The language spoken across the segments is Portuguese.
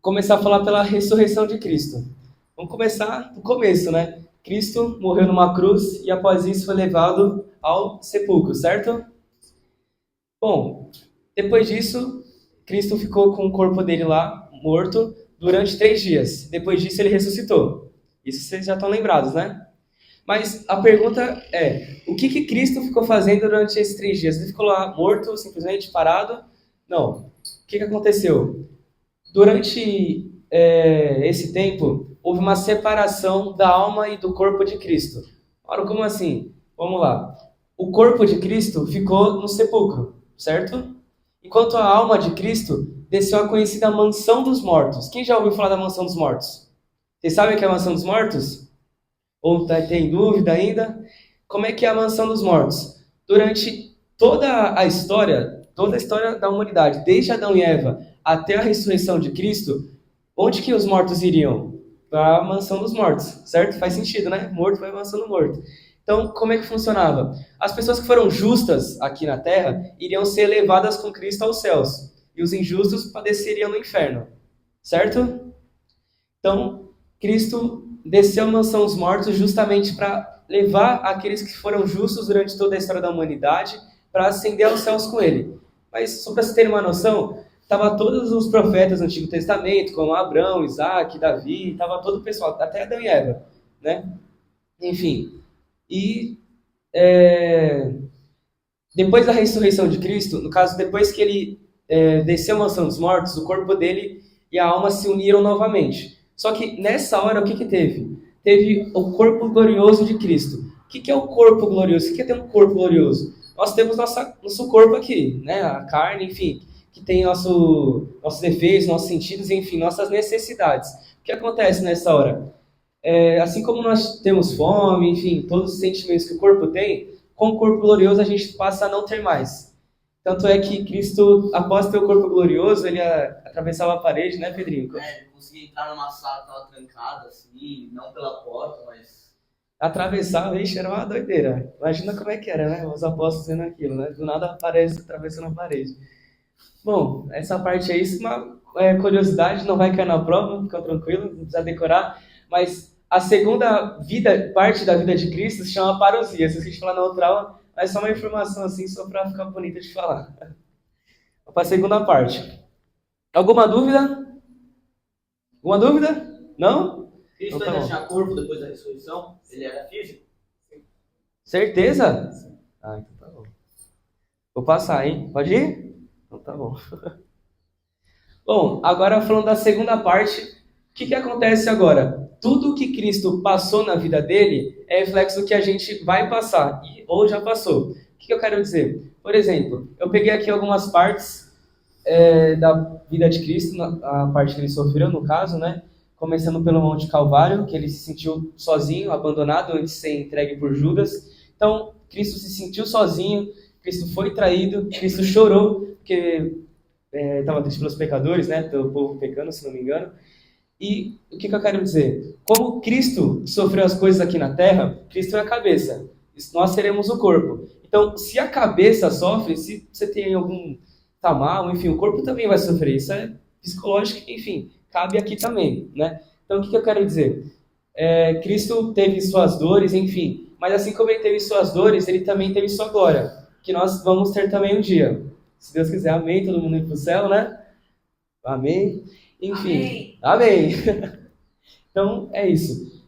começar a falar pela ressurreição de Cristo. Vamos começar do começo, né? Cristo morreu numa cruz e após isso foi levado ao sepulcro, certo? Bom, depois disso, Cristo ficou com o corpo dele lá, morto, durante 3 dias. Depois disso, ele ressuscitou. Isso vocês já estão lembrados, né? Mas a pergunta é, o que Cristo ficou fazendo durante esses 3 dias? Ele ficou lá morto, simplesmente parado? Não. O que aconteceu? Durante esse tempo, houve uma separação da alma e do corpo de Cristo. Ora, como assim? Vamos lá. O corpo de Cristo ficou no sepulcro, certo? Enquanto a alma de Cristo desceu à conhecida mansão dos mortos. Quem já ouviu falar da mansão dos mortos? Vocês sabem o que é a mansão dos mortos? Ou tem dúvida ainda? Como é que é a mansão dos mortos? Durante toda a história da humanidade, desde Adão e Eva até a ressurreição de Cristo, onde que os mortos iriam? Para a mansão dos mortos, certo? Faz sentido, né? Morto vai à mansão do morto. Então, como é que funcionava? As pessoas que foram justas aqui na Terra iriam ser levadas com Cristo aos céus, e os injustos padeceriam no inferno, certo? Então, Cristo desceu à mansão dos mortos justamente para levar aqueles que foram justos durante toda a história da humanidade para ascender aos céus com ele. Mas, só para vocês terem uma noção, estava todos os profetas do Antigo Testamento, como Abraão, Isaac, Davi, estava todo o pessoal, até Adão e Eva, né? Enfim, e depois da ressurreição de Cristo, no caso, depois que ele desceu à mansão dos mortos, o corpo dele e a alma se uniram novamente. Só que nessa hora, o que teve? Teve o corpo glorioso de Cristo. O que é o corpo glorioso? O que é ter um corpo glorioso? Nós temos nosso corpo aqui, né? A carne, enfim, que tem nossos defeitos, nossos sentidos, enfim, nossas necessidades. O que acontece nessa hora? Assim como nós temos fome, enfim, todos os sentimentos que o corpo tem, com o corpo glorioso a gente passa a não ter mais. Tanto é que Cristo, após ter o corpo glorioso, ele atravessava a parede, né, Pedrinho? Ele conseguia entrar numa sala que estava trancada, assim, não pela porta, mas... Atravessava, ixi, era uma doideira. Imagina como é que era, né? Os apóstolos fazendo aquilo, né? Do nada aparece atravessando a parede. Bom, essa parte aí, isso é uma curiosidade, não vai cair na prova, fica tranquilo, não precisa decorar. Mas a segunda parte da vida de Cristo se chama parousia. Se a gente falar na outra aula, é só uma informação assim, só para ficar bonita de falar. Vamos para a segunda parte. Alguma dúvida? Alguma dúvida? Não? Cristo Então tá ainda bom. tinha corpo depois da ressurreição? Ele era físico? Certeza? Ah, então tá bom. Vou passar, hein? Pode ir? Então tá bom. Bom, agora falando da segunda parte, o que acontece agora? Tudo que Cristo passou na vida dele é reflexo do que a gente vai passar, ou já passou. O que eu quero dizer? Por exemplo, eu peguei aqui algumas partes da vida de Cristo, a parte que ele sofreu, no caso, né? Começando pelo Monte Calvário, que ele se sentiu sozinho, abandonado antes de ser entregue por Judas. Então, Cristo se sentiu sozinho, Cristo foi traído, Cristo chorou, porque estava triste pelos pecadores, né? Pelo povo pecando, se não me engano. E o que eu quero dizer? Como Cristo sofreu as coisas aqui na Terra, Cristo é a cabeça. Nós seremos o corpo. Então, se a cabeça sofre, se você tem algum tá mal, enfim, o corpo também vai sofrer. Isso é psicológico, enfim, cabe aqui também, né? Então, o que eu quero dizer? Cristo teve suas dores, enfim, mas assim como ele teve suas dores, ele também teve sua glória, que nós vamos ter também um dia. Se Deus quiser, amém, todo mundo ir pro céu, né? Amém. Enfim, amém. Então, é isso.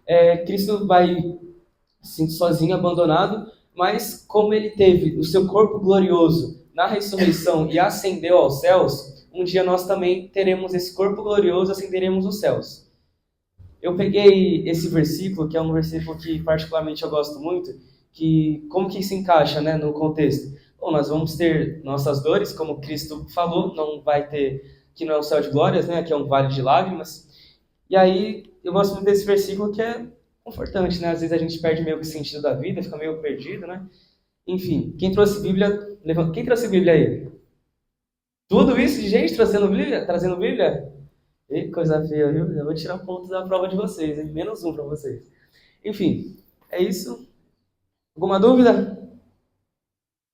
Cristo vai se sentir sozinho, abandonado, mas como ele teve o seu corpo glorioso na ressurreição e ascendeu aos céus, um dia nós também teremos esse corpo glorioso, ascenderemos aos céus. Eu peguei esse versículo, que é um versículo que particularmente eu gosto muito, que como que se encaixa, né, no contexto? Bom, nós vamos ter nossas dores, como Cristo falou, não vai ter, que não é um céu de glórias, né, que é um vale de lágrimas. E aí, eu gosto muito desse versículo que é confortante, né? Às vezes a gente perde meio que o sentido da vida, fica meio perdido, né? Enfim, quem trouxe Bíblia, levanta. Quem trouxe Bíblia aí? Tudo isso de gente trazendo Bíblia? Trazendo Bíblia? Eita, coisa feia, viu? Eu vou tirar pontos da prova de vocês, hein? -1 para vocês. Enfim, é isso. Alguma dúvida?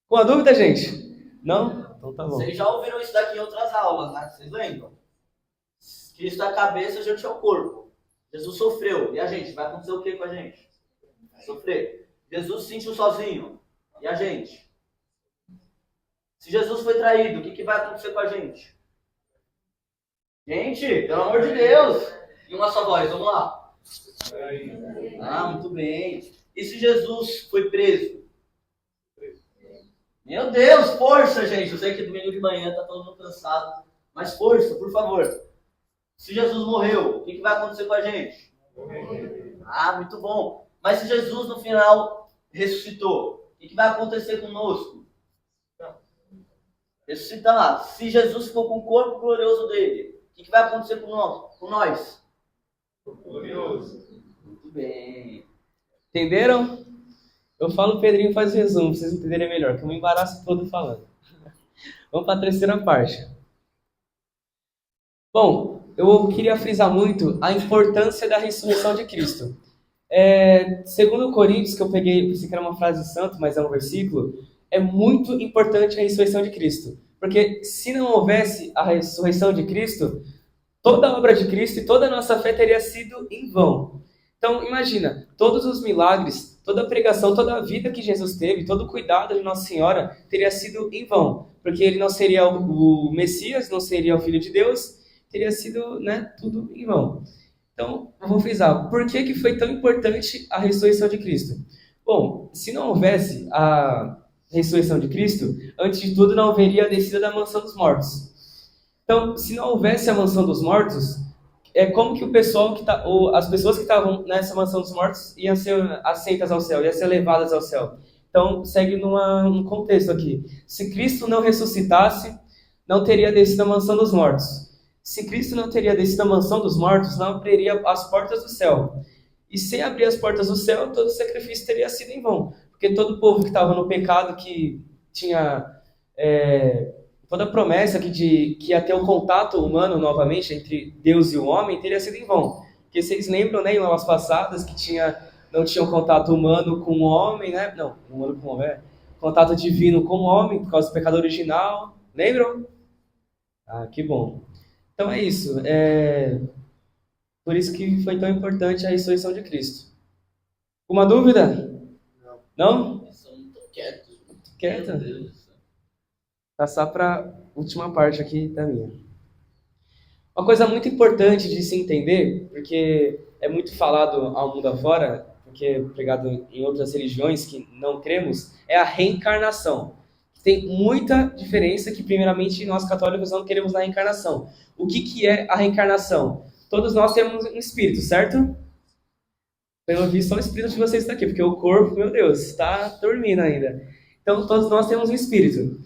Alguma dúvida, gente? Não? Então tá bom. Vocês já ouviram isso daqui em outras aulas, né? Vocês lembram? Cristo é a cabeça, a gente é o corpo. Jesus sofreu. E a gente? Vai acontecer o que com a gente? Vai sofrer. Jesus se sentiu sozinho. E a gente? Se Jesus foi traído, o que vai acontecer com a gente? Gente, pelo amor de Deus! Em uma só voz, vamos lá. Muito bem. E se Jesus foi preso? Meu Deus, força, gente. Eu sei que domingo de manhã tá todo mundo cansado. Mas força, por favor. Se Jesus morreu, o que vai acontecer com a gente? Muito bom. Mas se Jesus no final ressuscitou, o que vai acontecer conosco? Ressuscitar. Se Jesus ficou com o corpo glorioso dele, o que vai acontecer com nós? Glorioso. Muito bem. Entenderam? Eu falo, o Pedrinho faz o resumo, pra vocês entenderem melhor, que eu me embaraço todo falando. Vamos para a terceira parte. Bom, eu queria frisar muito a importância da ressurreição de Cristo. Segundo Coríntios, que eu peguei, pensei que era uma frase de santo, mas é um versículo, é muito importante a ressurreição de Cristo. Porque se não houvesse a ressurreição de Cristo, toda a obra de Cristo e toda a nossa fé teria sido em vão. Então, imagina, todos os milagres, toda a pregação, toda a vida que Jesus teve, todo o cuidado de Nossa Senhora teria sido em vão. Porque ele não seria o Messias, não seria o Filho de Deus, teria sido, tudo em vão. Então, eu vou frisar, por que foi tão importante a ressurreição de Cristo? Bom, se não houvesse a ressurreição de Cristo, antes de tudo não haveria a descida da mansão dos mortos. Então, se não houvesse a mansão dos mortos, como que o pessoal ou as pessoas que estavam nessa mansão dos mortos iam ser aceitas ao céu, iam ser levadas ao céu? Então, segue num contexto aqui. Se Cristo não ressuscitasse, não teria descido a mansão dos mortos. Se Cristo não teria descido a mansão dos mortos, não abriria as portas do céu. E sem abrir as portas do céu, todo o sacrifício teria sido em vão. Porque todo o povo que estava no pecado, que tinha toda a promessa que ia ter um contato humano novamente entre Deus e o homem, teria sido em vão. Porque vocês lembram, em aulas passadas, que não tinha um contato humano com o homem, né? Não, humano com o homem, contato divino com o homem, por causa do pecado original. Lembram? Que bom. Então é isso. Por isso que foi tão importante a ressurreição de Cristo. Uma dúvida? Não? São muito quietos. Quieta? Meu Deus. Passar para a última parte aqui da minha. Uma coisa muito importante de se entender, porque é muito falado ao mundo afora, porque é pregado em outras religiões que não cremos, é a reencarnação. Tem muita diferença que, primeiramente, nós católicos não queremos na reencarnação. O que é a reencarnação? Todos nós temos um espírito, certo? Pelo visto, só o espírito de vocês está aqui, porque o corpo, meu Deus, está dormindo ainda. Então, todos nós temos um espírito.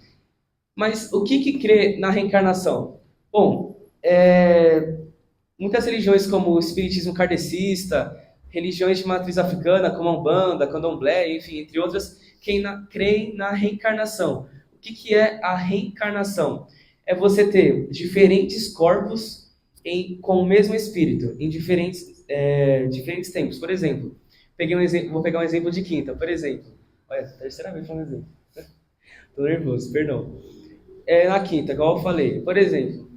Mas o que crê na reencarnação? Bom, muitas religiões como o espiritismo kardecista, religiões de matriz africana como a Umbanda, Candomblé, enfim, entre outras, creem na reencarnação. O que é a reencarnação? É você ter diferentes corpos com o mesmo espírito, em diferentes tempos. Por exemplo, vou pegar um exemplo de quinta. Por exemplo, olha, terceira vez falando exemplo. Tô nervoso, perdão. Na quinta, igual eu falei. Por exemplo,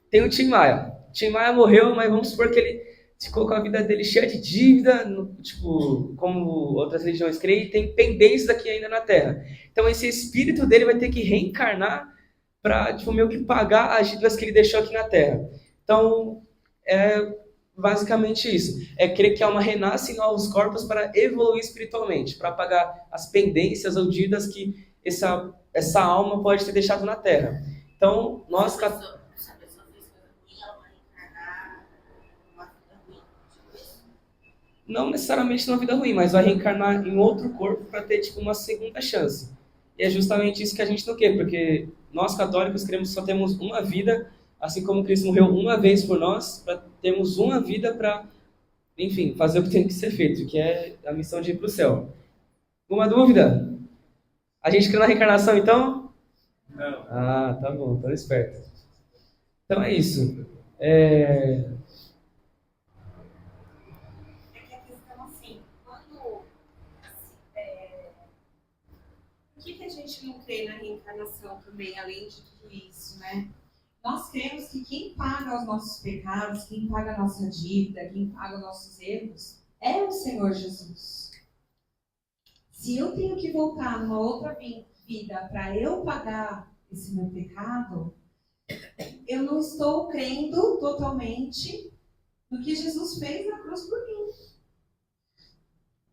tem o Tim Maia. Tim Maia morreu, mas vamos supor que ele ficou com a vida dele cheia de dívida, como outras religiões creem, tem pendências aqui ainda na Terra. Então esse espírito dele vai ter que reencarnar para meio que pagar as dívidas que ele deixou aqui na Terra. Então, é basicamente isso. É crer que a alma renasce em novos corpos para evoluir espiritualmente, para pagar as pendências ou dívidas que essa alma pode ter deixado na Terra. Então, nós... Se a pessoa fez coisa ruim, ela vai reencarnar numa vida ruim. Tipo isso? Não necessariamente numa vida ruim, mas vai reencarnar em outro corpo para ter uma segunda chance. E é justamente isso que a gente não quer, porque nós católicos cremos que só temos uma vida, assim como Cristo morreu uma vez por nós, temos uma vida para, enfim, fazer o que tem que ser feito, que é a missão de ir para o céu. Alguma dúvida? A gente crê na reencarnação, então? Não. Tá bom, tô esperto. Então é isso. É que a questão, assim, por que a gente não crê na reencarnação também, além de tudo isso, né? nós cremos que quem paga os nossos pecados, quem paga a nossa dívida, quem paga os nossos erros, é o Senhor Jesus. Se eu tenho que voltar numa outra vida para eu pagar esse meu pecado, eu não estou crendo totalmente no que Jesus fez na cruz por mim.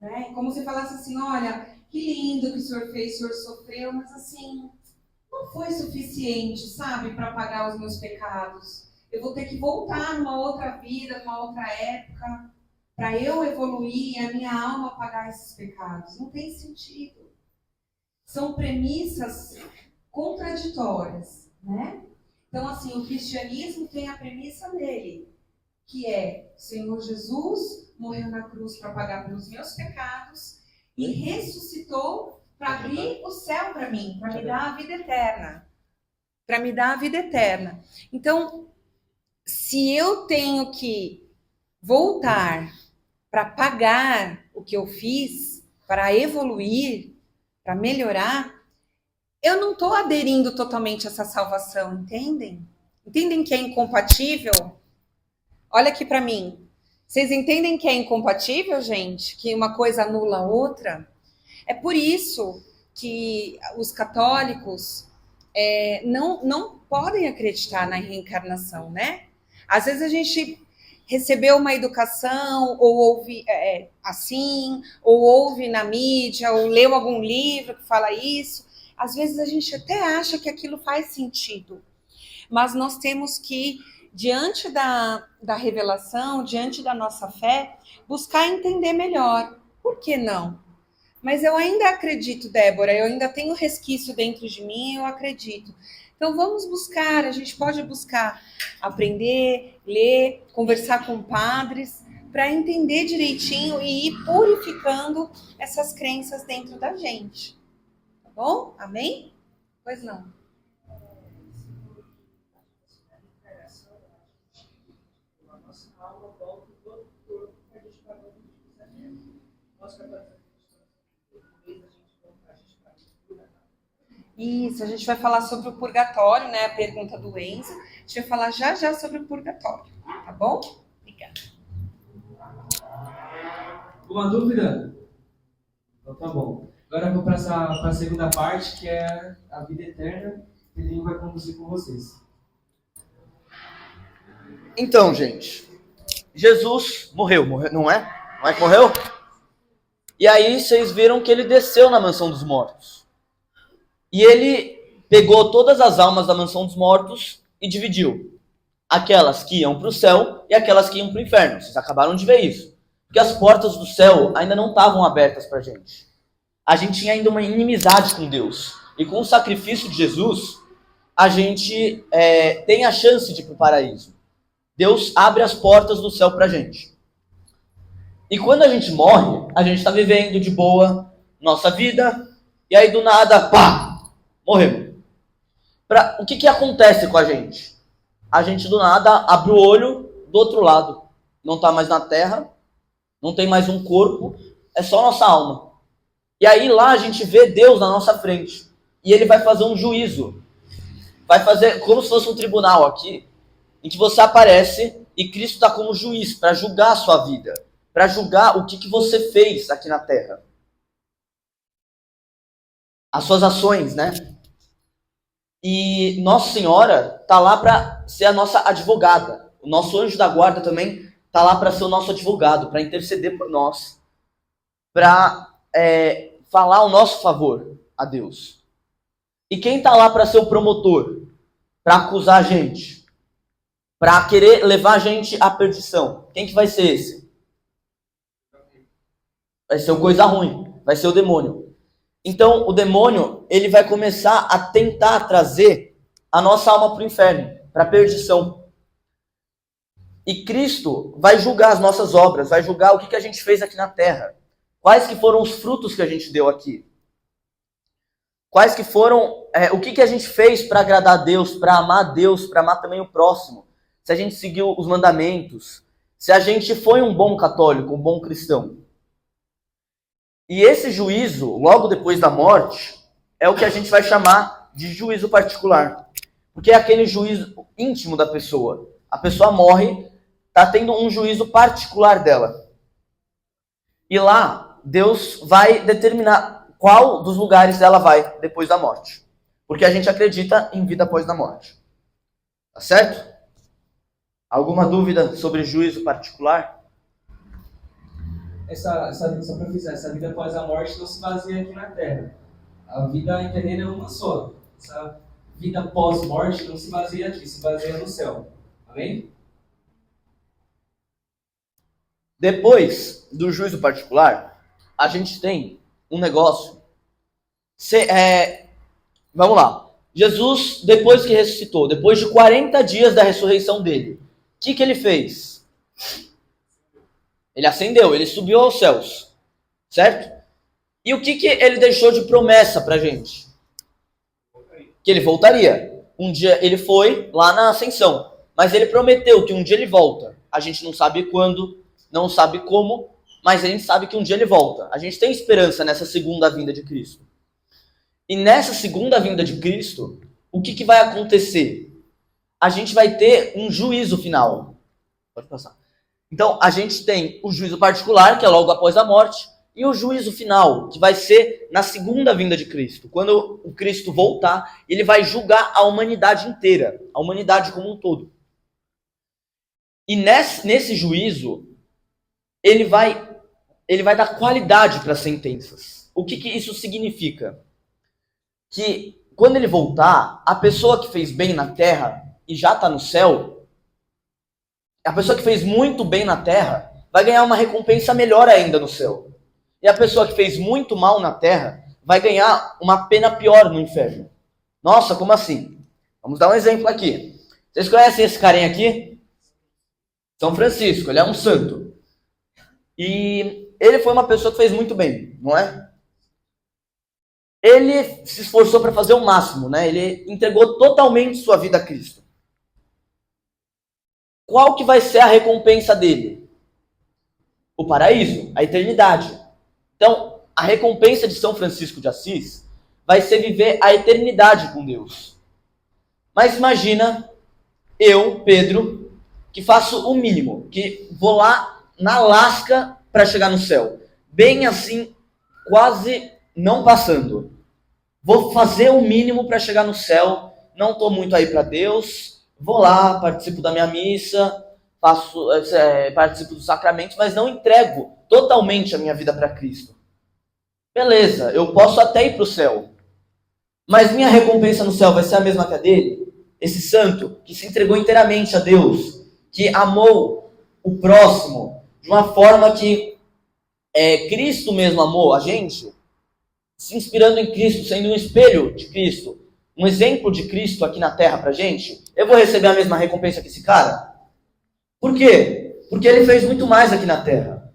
Né? Como se falasse assim, olha, que lindo que o Senhor fez, o Senhor sofreu, mas assim, não foi suficiente, sabe, para pagar os meus pecados. Eu vou ter que voltar numa outra vida, numa outra época, para eu evoluir e a minha alma pagar esses pecados. Não tem sentido. São premissas contraditórias, né? Então, assim, o cristianismo tem a premissa dele, que é o Senhor Jesus morreu na cruz para pagar pelos meus pecados e ressuscitou para abrir o céu para mim, para me dar a vida eterna. Para me dar a vida eterna. Então, se eu tenho que voltar para pagar o que eu fiz, para evoluir, para melhorar, eu não estou aderindo totalmente a essa salvação, entendem? Entendem que é incompatível? Olha aqui para mim. Vocês entendem que é incompatível, gente? Que uma coisa anula a outra? É por isso que os católicos não podem acreditar na reencarnação, né? Às vezes a gente recebeu uma educação, ou ouve assim, ou ouve na mídia, ou leu algum livro que fala isso. Às vezes a gente até acha que aquilo faz sentido. Mas nós temos que, diante da revelação, diante da nossa fé, buscar entender melhor. Por que não? Mas eu ainda acredito, Débora, eu ainda tenho resquício dentro de mim, eu acredito. Então vamos buscar, a gente pode buscar aprender, ler, conversar com padres, para entender direitinho e ir purificando essas crenças dentro da gente. Tá bom? Amém? Pois não. Isso, a gente vai falar sobre o purgatório, né? A pergunta do Enzo. A gente vai falar já sobre o purgatório, tá bom? Obrigada. Alguma dúvida? Então tá bom. Agora eu vou passar para a segunda parte, que é a vida eterna, que ele vai conduzir com vocês. Então, gente, Jesus morreu, não é? Não é que morreu? E aí vocês viram que ele desceu na mansão dos mortos. E ele pegou todas as almas da mansão dos mortos e dividiu. Aquelas que iam para o céu e aquelas que iam para o inferno. Vocês acabaram de ver isso. Porque as portas do céu ainda não estavam abertas para a gente. A gente tinha ainda uma inimizade com Deus. E com o sacrifício de Jesus, a gente tem a chance de ir para o paraíso. Deus abre as portas do céu para a gente. E quando a gente morre, a gente está vivendo de boa nossa vida. E aí do nada, pá! Morremos. O que acontece com a gente? A gente do nada abre o olho do outro lado. Não está mais na terra, não tem mais um corpo, é só nossa alma. E aí lá a gente vê Deus na nossa frente. E ele vai fazer um juízo. Vai fazer como se fosse um tribunal aqui, em que você aparece e Cristo está como juiz para julgar a sua vida. Para julgar o que você fez aqui na terra. As suas ações, né? E Nossa Senhora está lá para ser a nossa advogada. O nosso anjo da guarda também está lá para ser o nosso advogado, para interceder por nós, para falar ao nosso favor a Deus. E quem está lá para ser o promotor? Para acusar a gente? Para querer levar a gente à perdição? Quem que vai ser esse? Vai ser o coisa ruim, vai ser o demônio. Então, o demônio, ele vai começar a tentar trazer a nossa alma para o inferno, para a perdição. E Cristo vai julgar as nossas obras, vai julgar o que a gente fez aqui na terra. Quais que foram os frutos que a gente deu aqui? Quais que foram, o que a gente fez para agradar a Deus, para amar também o próximo. Se a gente seguiu os mandamentos, se a gente foi um bom católico, um bom cristão. E esse juízo, logo depois da morte, é o que a gente vai chamar de juízo particular. Porque é aquele juízo íntimo da pessoa. A pessoa morre, está tendo um juízo particular dela. E lá, Deus vai determinar qual dos lugares ela vai depois da morte. Porque a gente acredita em vida após a morte. Tá certo? Alguma dúvida sobre juízo particular? Só para frisar, essa vida após a morte não se baseia aqui na Terra. A vida terrena é uma só. Essa vida pós-morte não se baseia aqui, se baseia no céu. Amém? Depois do juízo particular, a gente tem um negócio. Vamos lá. Jesus, depois que ressuscitou, depois de 40 dias da ressurreição dele, o que ele fez? Ele ascendeu, ele subiu aos céus. Certo? E o que ele deixou de promessa pra gente? Que ele voltaria. Um dia ele foi lá na ascensão, mas ele prometeu que um dia ele volta. A gente não sabe quando, não sabe como, mas a gente sabe que um dia ele volta. A gente tem esperança nessa segunda vinda de Cristo. E nessa segunda vinda de Cristo, o que vai acontecer? A gente vai ter um juízo final. Pode passar. Então, a gente tem o juízo particular, que é logo após a morte, e o juízo final, que vai ser na segunda vinda de Cristo. Quando o Cristo voltar, ele vai julgar a humanidade inteira, a humanidade como um todo. E nesse juízo, ele vai dar qualidade para as sentenças. O que isso significa? Que quando ele voltar, a pessoa que fez bem na terra e já está no céu, a pessoa que fez muito bem na terra vai ganhar uma recompensa melhor ainda no céu. E a pessoa que fez muito mal na terra vai ganhar uma pena pior no inferno. Nossa, como assim? Vamos dar um exemplo aqui. Vocês conhecem esse carinha aqui? São Francisco, ele é um santo. E ele foi uma pessoa que fez muito bem, não é? Ele se esforçou para fazer o máximo, né? Ele entregou totalmente sua vida a Cristo. Qual que vai ser a recompensa dele? O paraíso, a eternidade. Então, a recompensa de São Francisco de Assis vai ser viver a eternidade com Deus. Mas imagina eu, Pedro, que faço o mínimo, que vou lá na lasca para chegar no céu. Bem assim, quase não passando. Vou fazer o mínimo para chegar no céu, não estou muito aí para Deus, vou lá, participo da minha missa, participo dos sacramentos, mas não entrego totalmente a minha vida para Cristo. Beleza, eu posso até ir para o céu, mas minha recompensa no céu vai ser a mesma que a dele? Esse santo que se entregou inteiramente a Deus, que amou o próximo de uma forma que Cristo mesmo amou a gente, se inspirando em Cristo, sendo um espelho de Cristo, um exemplo de Cristo aqui na Terra pra gente, eu vou receber a mesma recompensa que esse cara? Por quê? Porque ele fez muito mais aqui na Terra.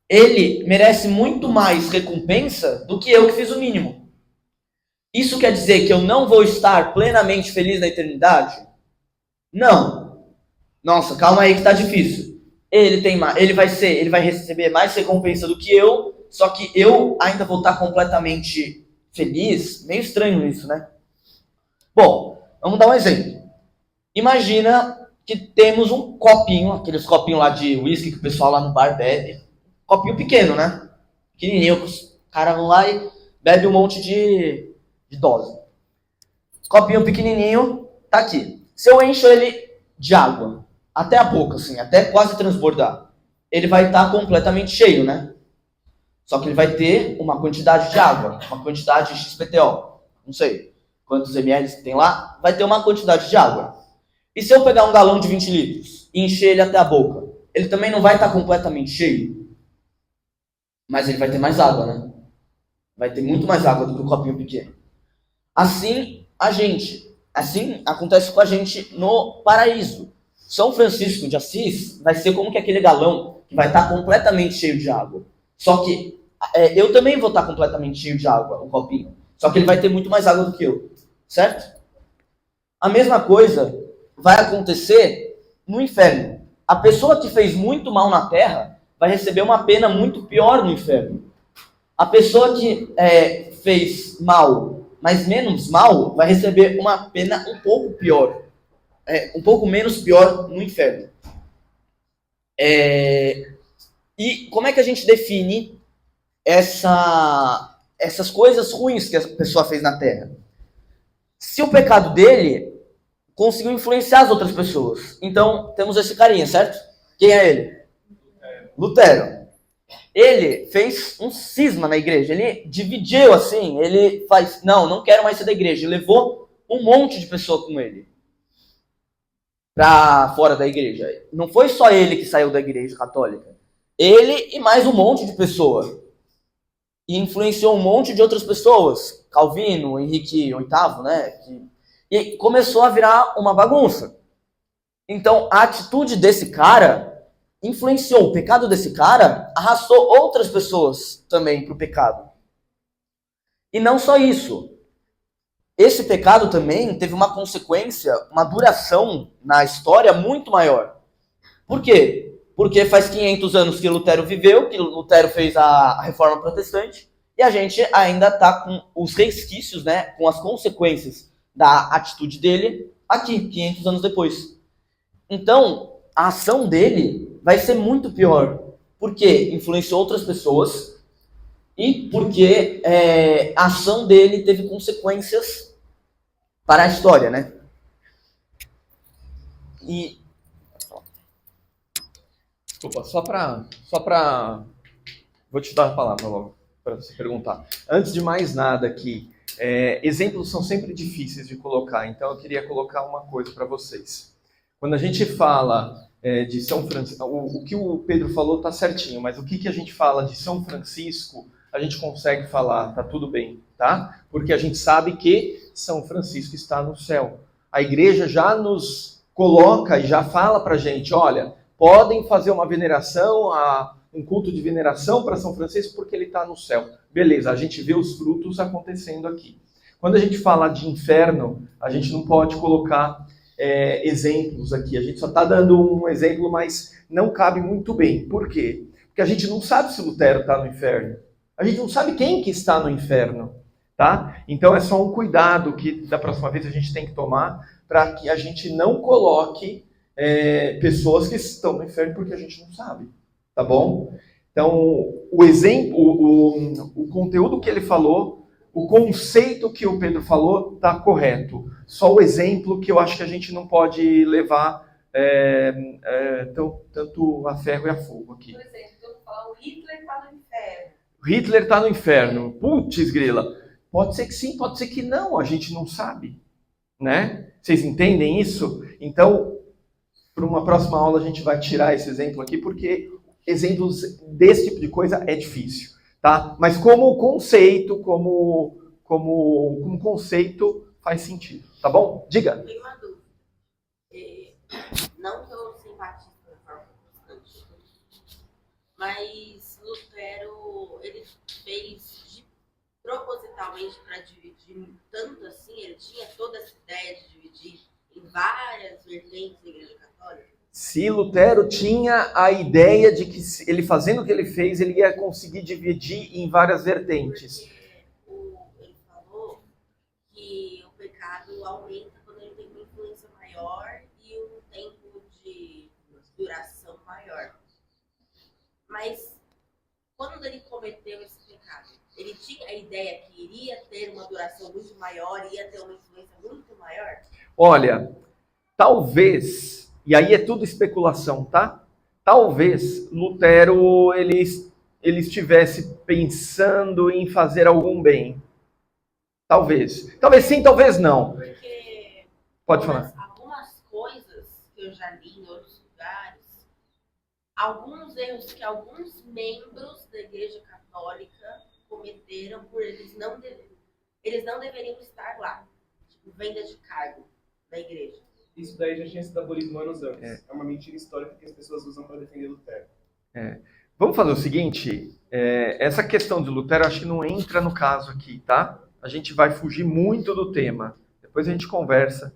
Ele merece muito mais recompensa do que eu que fiz o mínimo. Isso quer dizer que eu não vou estar plenamente feliz na eternidade? Não. Nossa, calma aí que tá difícil. Ele vai receber mais recompensa do que eu, só que eu ainda vou estar completamente feliz. Meio estranho isso, né? Bom, vamos dar um exemplo. Imagina que temos um copinho, aqueles copinhos lá de whisky que o pessoal lá no bar bebe. Copinho pequeno, né? Pequenininho, os caras vão lá e bebem um monte de dose. Copinho pequenininho, tá aqui. Se eu encho ele de água, até a boca, assim, até quase transbordar, ele vai estar completamente cheio, né? Só que ele vai ter uma quantidade de água, uma quantidade de XPTO, não sei quantos ml que tem lá, vai ter uma quantidade de água. E se eu pegar um galão de 20 litros e encher ele até a boca, ele também não vai estar completamente cheio, mas ele vai ter mais água, né? Vai ter muito mais água do que o copinho pequeno. Assim acontece com a gente no paraíso. São Francisco de Assis vai ser como que aquele galão que vai estar completamente cheio de água. Só que eu também vou estar completamente cheio de água, um copinho. Só que ele vai ter muito mais água do que eu, certo? A mesma coisa vai acontecer no inferno. A pessoa que fez muito mal na terra vai receber uma pena muito pior no inferno. A pessoa que fez mal mas menos mal vai receber uma pena um pouco pior. Um pouco menos pior no inferno. E como é que a gente define essas coisas ruins que a pessoa fez na Terra? Se o pecado dele conseguiu influenciar as outras pessoas. Então, temos esse carinha, certo? Quem é ele? Lutero. Ele fez um cisma na igreja. Ele dividiu assim. Ele faz, não quero mais ser da igreja. Ele levou um monte de pessoa com ele para fora da igreja. Não foi só ele que saiu da igreja católica. Ele e mais um monte de pessoa. E influenciou um monte de outras pessoas. Calvino, Henrique VIII, né? E começou a virar uma bagunça. Então, a atitude desse cara influenciou. O pecado desse cara arrastou outras pessoas também para o pecado. E não só isso. Esse pecado também teve uma consequência, uma duração na história muito maior. Por quê? Porque faz 500 anos que Lutero viveu, que Lutero fez a Reforma Protestante, e a gente ainda está com os resquícios, né, com as consequências da atitude dele aqui, 500 anos depois. Então, a ação dele vai ser muito pior, porque influenciou outras pessoas e porque a ação dele teve consequências para a história, né? E desculpa, só para vou te dar a palavra logo para você perguntar. Antes de mais nada aqui, exemplos são sempre difíceis de colocar, então eu queria colocar uma coisa para vocês. Quando a gente fala de São Francisco, o que o Pedro falou está certinho, mas o que a gente fala de São Francisco, a gente consegue falar, tá tudo bem, tá? Porque a gente sabe que São Francisco está no céu. A igreja já nos coloca e já fala para a gente, olha, podem fazer uma veneração, um culto de veneração para São Francisco porque ele está no céu. Beleza, a gente vê os frutos acontecendo aqui. Quando a gente fala de inferno, a gente não pode colocar exemplos aqui. A gente só está dando um exemplo, mas não cabe muito bem. Por quê? Porque a gente não sabe se Lutero está no inferno. A gente não sabe quem que está no inferno. Tá? Então é só um cuidado que da próxima vez a gente tem que tomar para que a gente não coloque pessoas que estão no inferno porque a gente não sabe. Tá bom? Então, o exemplo, o conteúdo que ele falou, o conceito que o Pedro falou, está correto. Só o exemplo que eu acho que a gente não pode levar tanto a ferro e a fogo aqui. Por exemplo, eu falo, Hitler está no inferno. Hitler está no inferno. Putz, grila. Pode ser que sim, pode ser que não. A gente não sabe. Né? Vocês entendem isso? Então, para uma próxima aula a gente vai tirar esse exemplo aqui, porque exemplos desse tipo de coisa é difícil, tá? Mas como conceito, como conceito faz sentido, tá bom? Diga. Eu tenho uma dúvida. Não que eu simpatize com a forma protestante, mas Lutero, ele fez propositalmente para dividir tanto assim, ele tinha toda essa ideia de dividir em várias vertentes da Igreja Católica. Se Lutero tinha a ideia de que ele fazendo o que ele fez, ele ia conseguir dividir em várias vertentes. Porque ele falou que o pecado aumenta quando ele tem uma influência maior e um tempo de duração maior. Mas quando ele cometeu esse pecado, ele tinha a ideia que iria ter uma duração muito maior, ia ter uma influência muito maior? Olha, talvez... E aí é tudo especulação, tá? Talvez Lutero ele estivesse pensando em fazer algum bem. Talvez. Talvez sim, talvez não. Porque pode falar. Algumas coisas que eu já li em outros lugares, alguns erros que alguns membros da Igreja Católica cometeram por eles não deveriam estar lá. Tipo, venda de cargo da igreja. Isso daí já tinha sido abolido anos antes. É uma mentira histórica que as pessoas usam para defender Lutero. Vamos fazer o seguinte, essa questão de Lutero acho que não entra no caso aqui, tá? A gente vai fugir muito do tema. Depois a gente conversa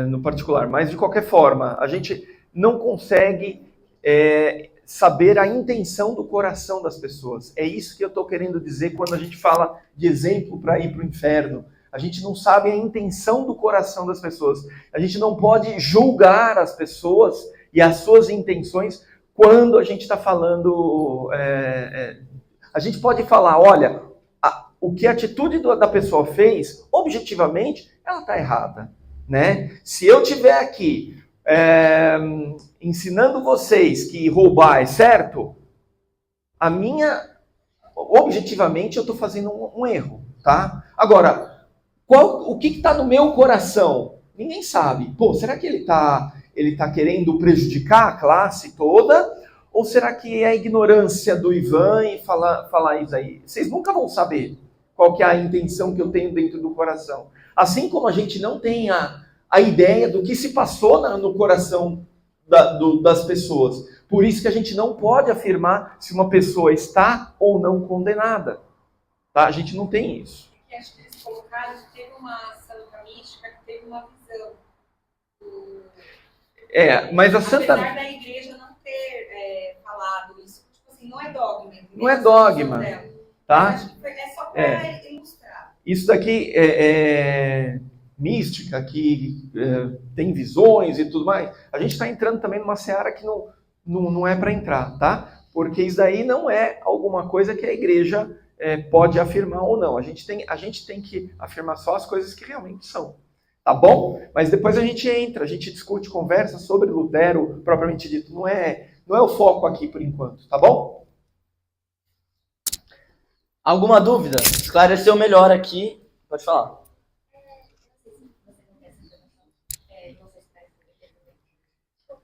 no particular. Mas, de qualquer forma, a gente não consegue saber a intenção do coração das pessoas. É isso que eu estou querendo dizer quando a gente fala de exemplo para ir para o inferno. A gente não sabe a intenção do coração das pessoas. A gente não pode julgar as pessoas e as suas intenções quando a gente está falando... A gente pode falar, olha, o que a atitude da pessoa fez, objetivamente, ela está errada. Né? Se eu estiver aqui ensinando vocês que roubar é certo, objetivamente eu estou fazendo um erro. Tá? Agora, o que está no meu coração? Ninguém sabe. Pô, será que ele está querendo prejudicar a classe toda? Ou será que é a ignorância do Ivan e falar isso aí? Vocês nunca vão saber qual que é a intenção que eu tenho dentro do coração. Assim como a gente não tem a ideia do que se passou no coração das pessoas. Por isso que a gente não pode afirmar se uma pessoa está ou não condenada. Tá? A gente não tem isso. Que acho que eles colocaram que teve uma santa mística que teve uma visão. Mas a santa... Apesar da igreja não ter falado isso, tipo assim, não é dogma. Não é dogma, tá? Acho que é só para ilustrar. Isso daqui é mística, que tem visões e tudo mais. A gente está entrando também numa seara que não é para entrar, tá? Porque isso daí não é alguma coisa que a igreja pode afirmar ou não. A gente tem que afirmar só as coisas que realmente são. Tá bom? Mas depois a gente discute, conversa sobre Lutero, propriamente dito. Não é o foco aqui por enquanto, tá bom? Alguma dúvida? Esclareceu melhor aqui. Pode falar.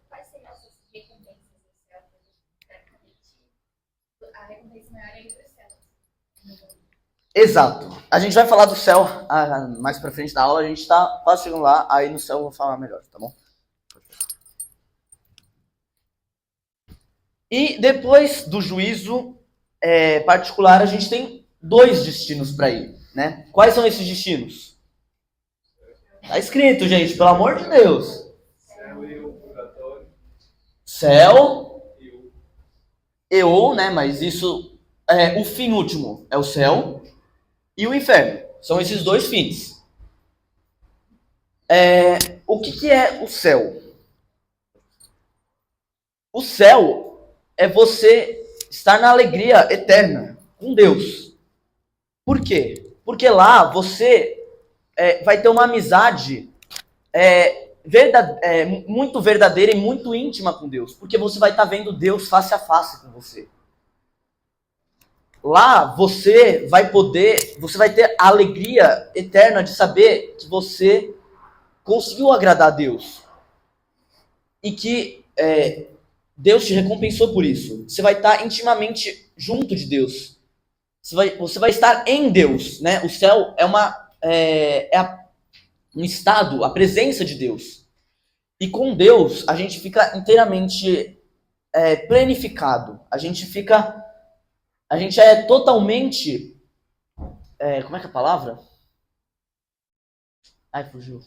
Quais seriam as recompensas do céu? A recompensa maior é ir para o céu. Exato. A gente vai falar do céu mais pra frente da aula. A gente tá quase chegando lá. Aí no céu eu vou falar melhor, tá bom? E depois do juízo particular, a gente tem 2 destinos para ir, né? Quais são esses destinos? Tá escrito, gente, pelo amor de Deus. Céu, eu, né? Mas isso o fim último é o céu e o inferno. São esses 2 fins. O que é o céu? O céu é você estar na alegria eterna com Deus. Por quê? Porque lá você vai ter uma amizade muito verdadeira e muito íntima com Deus. Porque você vai estar vendo Deus face a face com você. Lá você vai ter a alegria eterna de saber que você conseguiu agradar a Deus. E que Deus te recompensou por isso. Você vai estar intimamente junto de Deus. Você vai estar em Deus, né? O céu um estado, a presença de Deus. E com Deus, a gente fica inteiramente planificado. A gente é totalmente... como é que é a palavra? Ai, fugiu.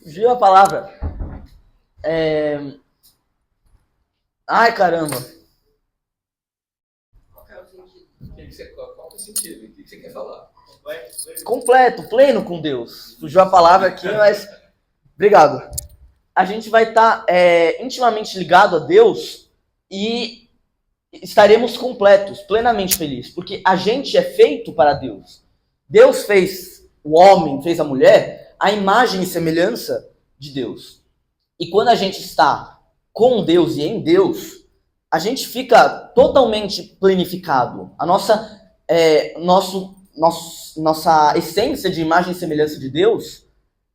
Fugiu a palavra. Ai, caramba. Qual é o sentido? O que você quer falar? Completo, pleno com Deus. Fugiu a palavra aqui, mas... Obrigado. A gente vai estar intimamente ligado a Deus e estaremos completos, plenamente felizes. Porque a gente é feito para Deus. Deus fez o homem, fez a mulher, a imagem e semelhança de Deus. E quando a gente está com Deus e em Deus, a gente fica totalmente planificado. A nossa essência de imagem e semelhança de Deus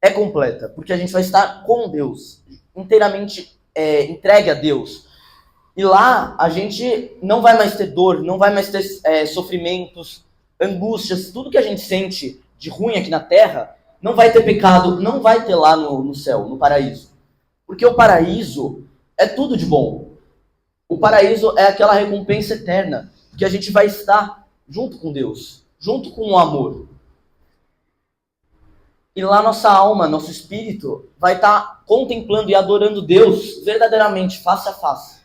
é completa, porque a gente vai estar com Deus, inteiramente entregue a Deus. E lá a gente não vai mais ter dor, não vai mais ter sofrimentos, angústias, tudo que a gente sente de ruim aqui na terra, não vai ter pecado, não vai ter lá no céu, no paraíso. Porque o paraíso é tudo de bom. O paraíso é aquela recompensa eterna, que a gente vai estar junto com Deus, junto com o amor. E lá nossa alma, nosso espírito, vai estar contemplando e adorando Deus verdadeiramente, face a face.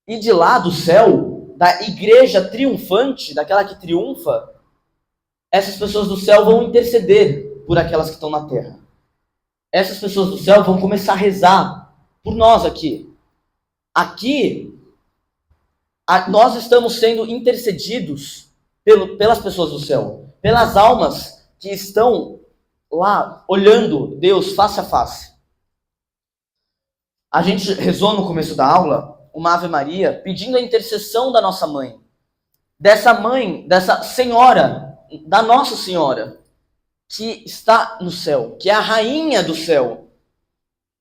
E de lá do céu, da igreja triunfante, daquela que triunfa, essas pessoas do céu vão interceder por aquelas que estão na terra. Essas pessoas do céu vão começar a rezar por nós aqui. Aqui, nós estamos sendo intercedidos pelas pessoas do céu, pelas almas que estão lá olhando Deus face a face. A gente rezou no começo da aula uma Ave Maria pedindo a intercessão da nossa mãe, dessa senhora, da Nossa Senhora, que está no céu, que é a rainha do céu,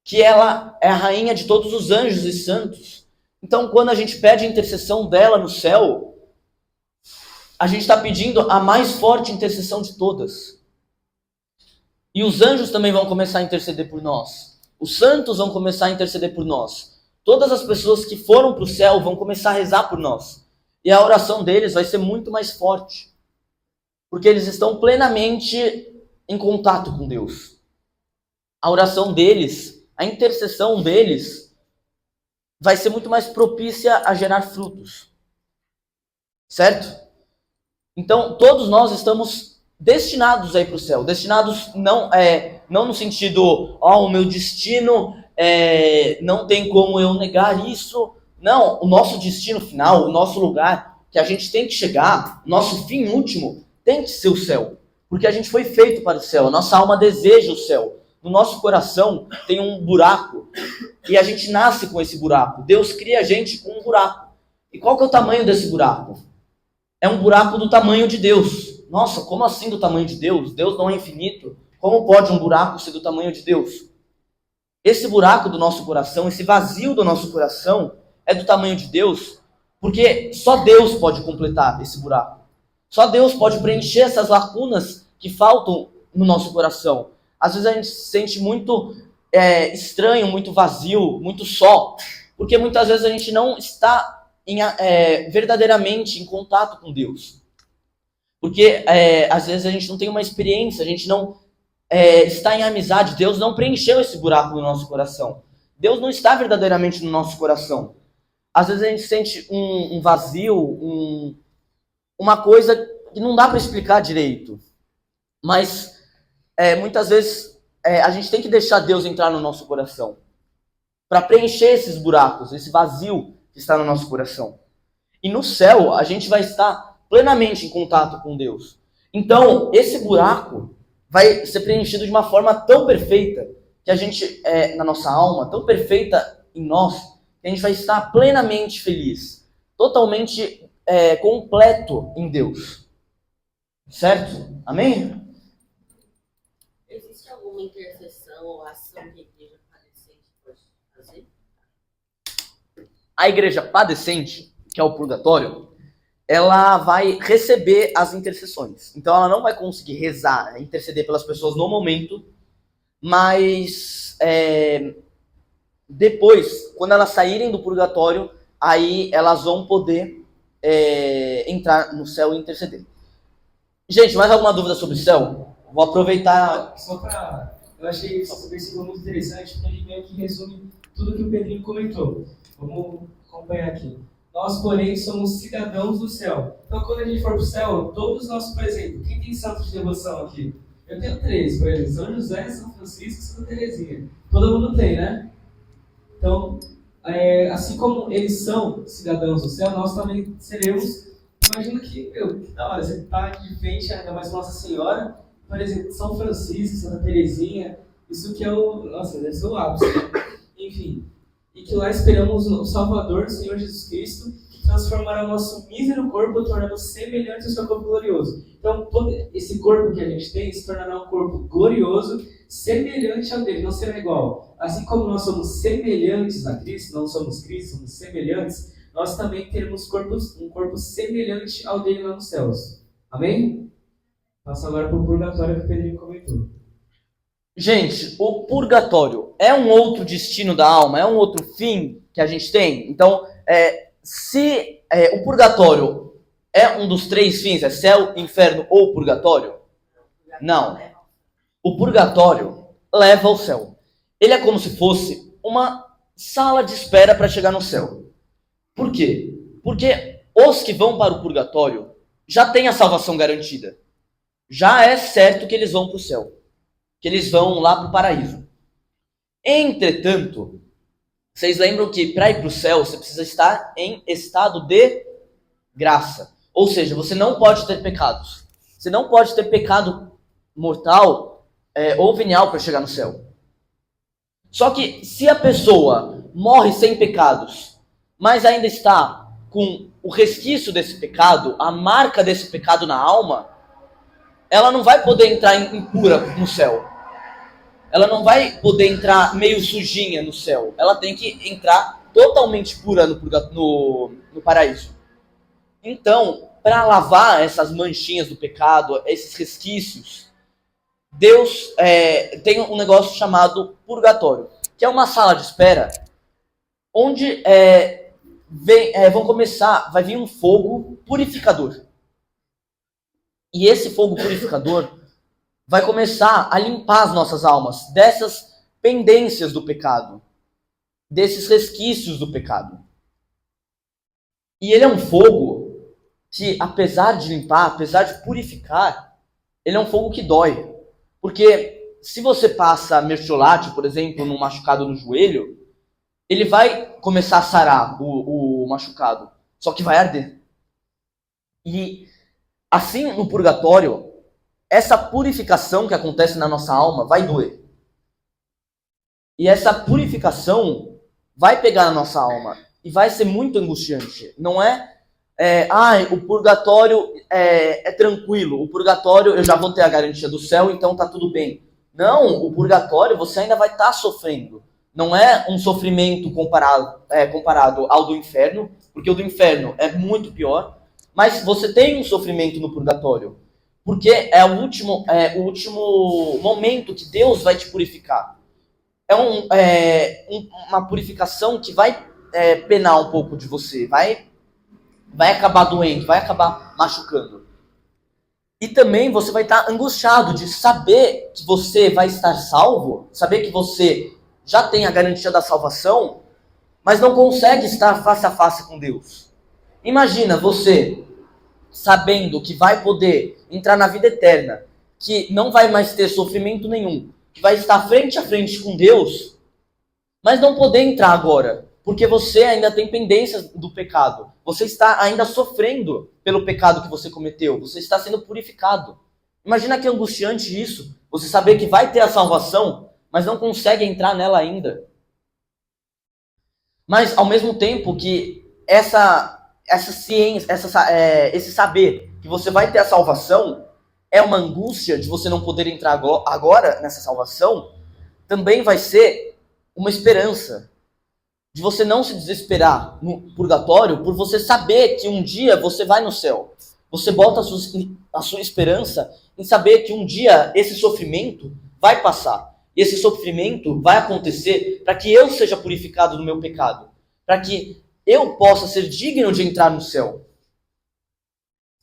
que ela é a rainha de todos os anjos e santos. Então, quando a gente pede a intercessão dela no céu, a gente está pedindo a mais forte intercessão de todas. E os anjos também vão começar a interceder por nós. Os santos vão começar a interceder por nós. Todas as pessoas que foram para o céu vão começar a rezar por nós. E a oração deles vai ser muito mais forte. Porque eles estão plenamente em contato com Deus. A oração deles, a intercessão deles, vai ser muito mais propícia a gerar frutos. Certo? Então, todos nós estamos destinados a ir para o céu. Destinados não no sentido, o meu destino, não tem como eu negar isso. Não, o nosso destino final, o nosso lugar que a gente tem que chegar, nosso fim último, tem que ser o céu. Porque a gente foi feito para o céu, a nossa alma deseja o céu. No nosso coração tem um buraco e a gente nasce com esse buraco. Deus cria a gente com um buraco. E qual que é o tamanho desse buraco? É um buraco do tamanho de Deus. Nossa, como assim do tamanho de Deus? Deus não é infinito. Como pode um buraco ser do tamanho de Deus? Esse buraco do nosso coração, esse vazio do nosso coração é do tamanho de Deus, porque só Deus pode completar esse buraco. Só Deus pode preencher essas lacunas que faltam no nosso coração. Às vezes a gente se sente muito estranho, muito vazio, muito só, porque muitas vezes a gente não está verdadeiramente em contato com Deus. Porque às vezes a gente não tem uma experiência, a gente não está em amizade. Deus não preencheu esse buraco no nosso coração. Deus não está verdadeiramente no nosso coração. Às vezes a gente sente um vazio, uma coisa que não dá para explicar direito. Mas muitas vezes a gente tem que deixar Deus entrar no nosso coração para preencher esses buracos, esse vazio que está no nosso coração. E no céu a gente vai estar plenamente em contato com Deus. Então esse buraco vai ser preenchido de uma forma tão perfeita que a gente, na nossa alma, tão perfeita em nós, que a gente vai estar plenamente feliz, totalmente completo em Deus. Certo? Amém? Existe alguma intercessão ou ação que a igreja padecente pode fazer? A igreja padecente, que é o purgatório, ela vai receber as intercessões. Então ela não vai conseguir rezar, interceder pelas pessoas no momento, mas depois, quando elas saírem do purgatório, aí elas vão poder entrar no céu e interceder. Gente, mais alguma dúvida sobre o céu? Vou aproveitar. Eu achei esse versículo muito interessante, porque ele meio que resume tudo que o Pedrinho comentou. Vamos acompanhar aqui. Nós, porém, somos cidadãos do céu. Então, quando a gente for para o céu, todos nós, por exemplo, quem tem santos de devoção aqui? Eu tenho 3, por exemplo, São José, São Francisco e Santa Teresinha. Todo mundo tem, né? Então, assim como eles são cidadãos do céu, nós também seremos. Imagina que da hora, você está de frente ainda mais Nossa Senhora, por exemplo, São Francisco, Santa Teresinha, isso que é nossa, deve ser o ápice, né? Enfim. E que lá esperamos o Salvador, o Senhor Jesus Cristo, que transformará o nosso mísero corpo, tornando semelhante ao seu corpo glorioso. Então, todo esse corpo que a gente tem se tornará um corpo glorioso, semelhante ao dele, não será igual. Assim como nós somos semelhantes a Cristo, não somos Cristo, somos semelhantes, nós também teremos um corpo semelhante ao dele lá nos céus. Amém? Passa agora para o purgatório que o Pedrinho comentou. Gente, o purgatório é um outro destino da alma? É um outro fim que a gente tem? Então, se o purgatório é um dos 3 fins, é céu, inferno ou purgatório? Não. O purgatório leva ao céu. ele é como se fosse uma sala de espera para chegar no céu. Por quê? Porque os que vão para o purgatório já têm a salvação garantida. Já é certo que eles vão para o céu, que eles vão lá para o paraíso. Entretanto, vocês lembram que para ir para o céu você precisa estar em estado de graça. Ou seja, você não pode ter pecados. Você não pode ter pecado mortal ou venial para chegar no céu. Só que se a pessoa morre sem pecados, mas ainda está com o resquício desse pecado, a marca desse pecado na alma, ela não vai poder entrar impura no céu. Ela não vai poder entrar meio sujinha no céu. Ela tem que entrar totalmente pura no paraíso. Então, para lavar essas manchinhas do pecado, esses resquícios, Deus tem um negócio chamado purgatório, que é uma sala de espera onde vai vir um fogo purificador. E esse fogo purificador vai começar a limpar as nossas almas dessas pendências do pecado, desses resquícios do pecado. E ele é um fogo que, apesar de limpar, apesar de purificar, ele é um fogo que dói. Porque se você passa mertiolate, por exemplo, num machucado no joelho, ele vai começar a sarar o machucado, só que vai arder. E assim, no purgatório, essa purificação que acontece na nossa alma vai doer. E essa purificação vai pegar na nossa alma e vai ser muito angustiante. Não o purgatório é tranquilo, o purgatório eu já vou ter a garantia do céu, então tá tudo bem. Não, o purgatório você ainda vai estar sofrendo. Não é um sofrimento comparado ao do inferno, porque o do inferno é muito pior, mas você tem um sofrimento no purgatório, porque é o último momento que Deus vai te purificar. Uma purificação que vai penar um pouco de você, vai acabar doendo, vai acabar machucando. E também você vai estar angustiado de saber que você vai estar salvo, saber que você já tem a garantia da salvação, mas não consegue estar face a face com Deus. Imagina você sabendo que vai poder entrar na vida eterna, que não vai mais ter sofrimento nenhum, que vai estar frente a frente com Deus, mas não poder entrar agora, porque você ainda tem pendências do pecado. Você está ainda sofrendo pelo pecado que você cometeu. Você está sendo purificado. Imagina que angustiante isso. Você saber que vai ter a salvação, mas não consegue entrar nela ainda. Mas, ao mesmo tempo que essa ciência, esse saber que você vai ter a salvação, é uma angústia de você não poder entrar agora nessa salvação, também vai ser uma esperança de você não se desesperar no purgatório por você saber que um dia você vai no céu. Você bota a sua esperança em saber que um dia esse sofrimento vai passar. E esse sofrimento vai acontecer para que eu seja purificado do meu pecado. Para que eu possa ser digno de entrar no céu.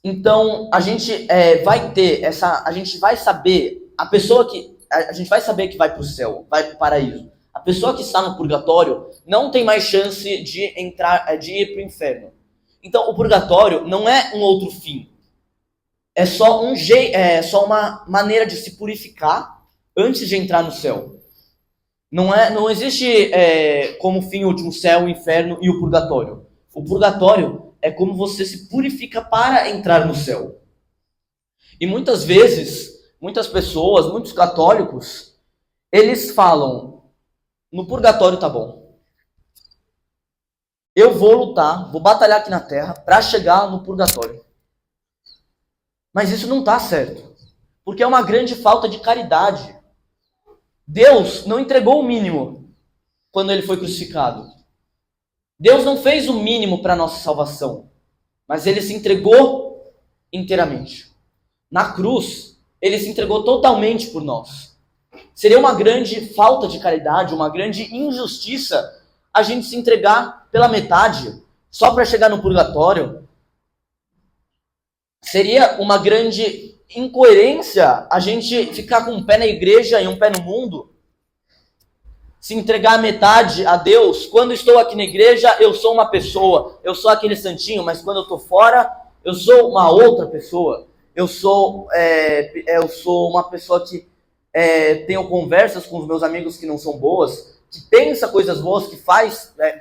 Então, a gente a gente vai saber, a gente vai saber que vai para o céu, vai para o paraíso. A pessoa que está no purgatório não tem mais chance de ir para o inferno. Então, o purgatório não é um outro fim. É só uma maneira de se purificar antes de entrar no céu. Não existe como fim o último céu, o inferno e o purgatório. O purgatório é como você se purifica para entrar no céu. E muitas vezes, muitas pessoas, muitos católicos, eles falam: no purgatório tá bom. Eu vou lutar, vou batalhar aqui na terra para chegar no purgatório. Mas isso não tá certo. Porque é uma grande falta de caridade. Deus não entregou o mínimo quando ele foi crucificado. Deus não fez o mínimo para nossa salvação. Mas ele se entregou inteiramente. Na cruz, ele se entregou totalmente por nós. Seria uma grande falta de caridade, uma grande injustiça a gente se entregar pela metade, só para chegar no purgatório. Seria uma grande incoerência a gente ficar com um pé na igreja e um pé no mundo. se entregar metade a Deus. Quando estou aqui na igreja, eu sou uma pessoa, eu sou aquele santinho, mas quando eu estou fora, eu sou uma outra pessoa. Eu sou uma pessoa que tenho conversas com os meus amigos que não são boas, que pensa coisas boas, que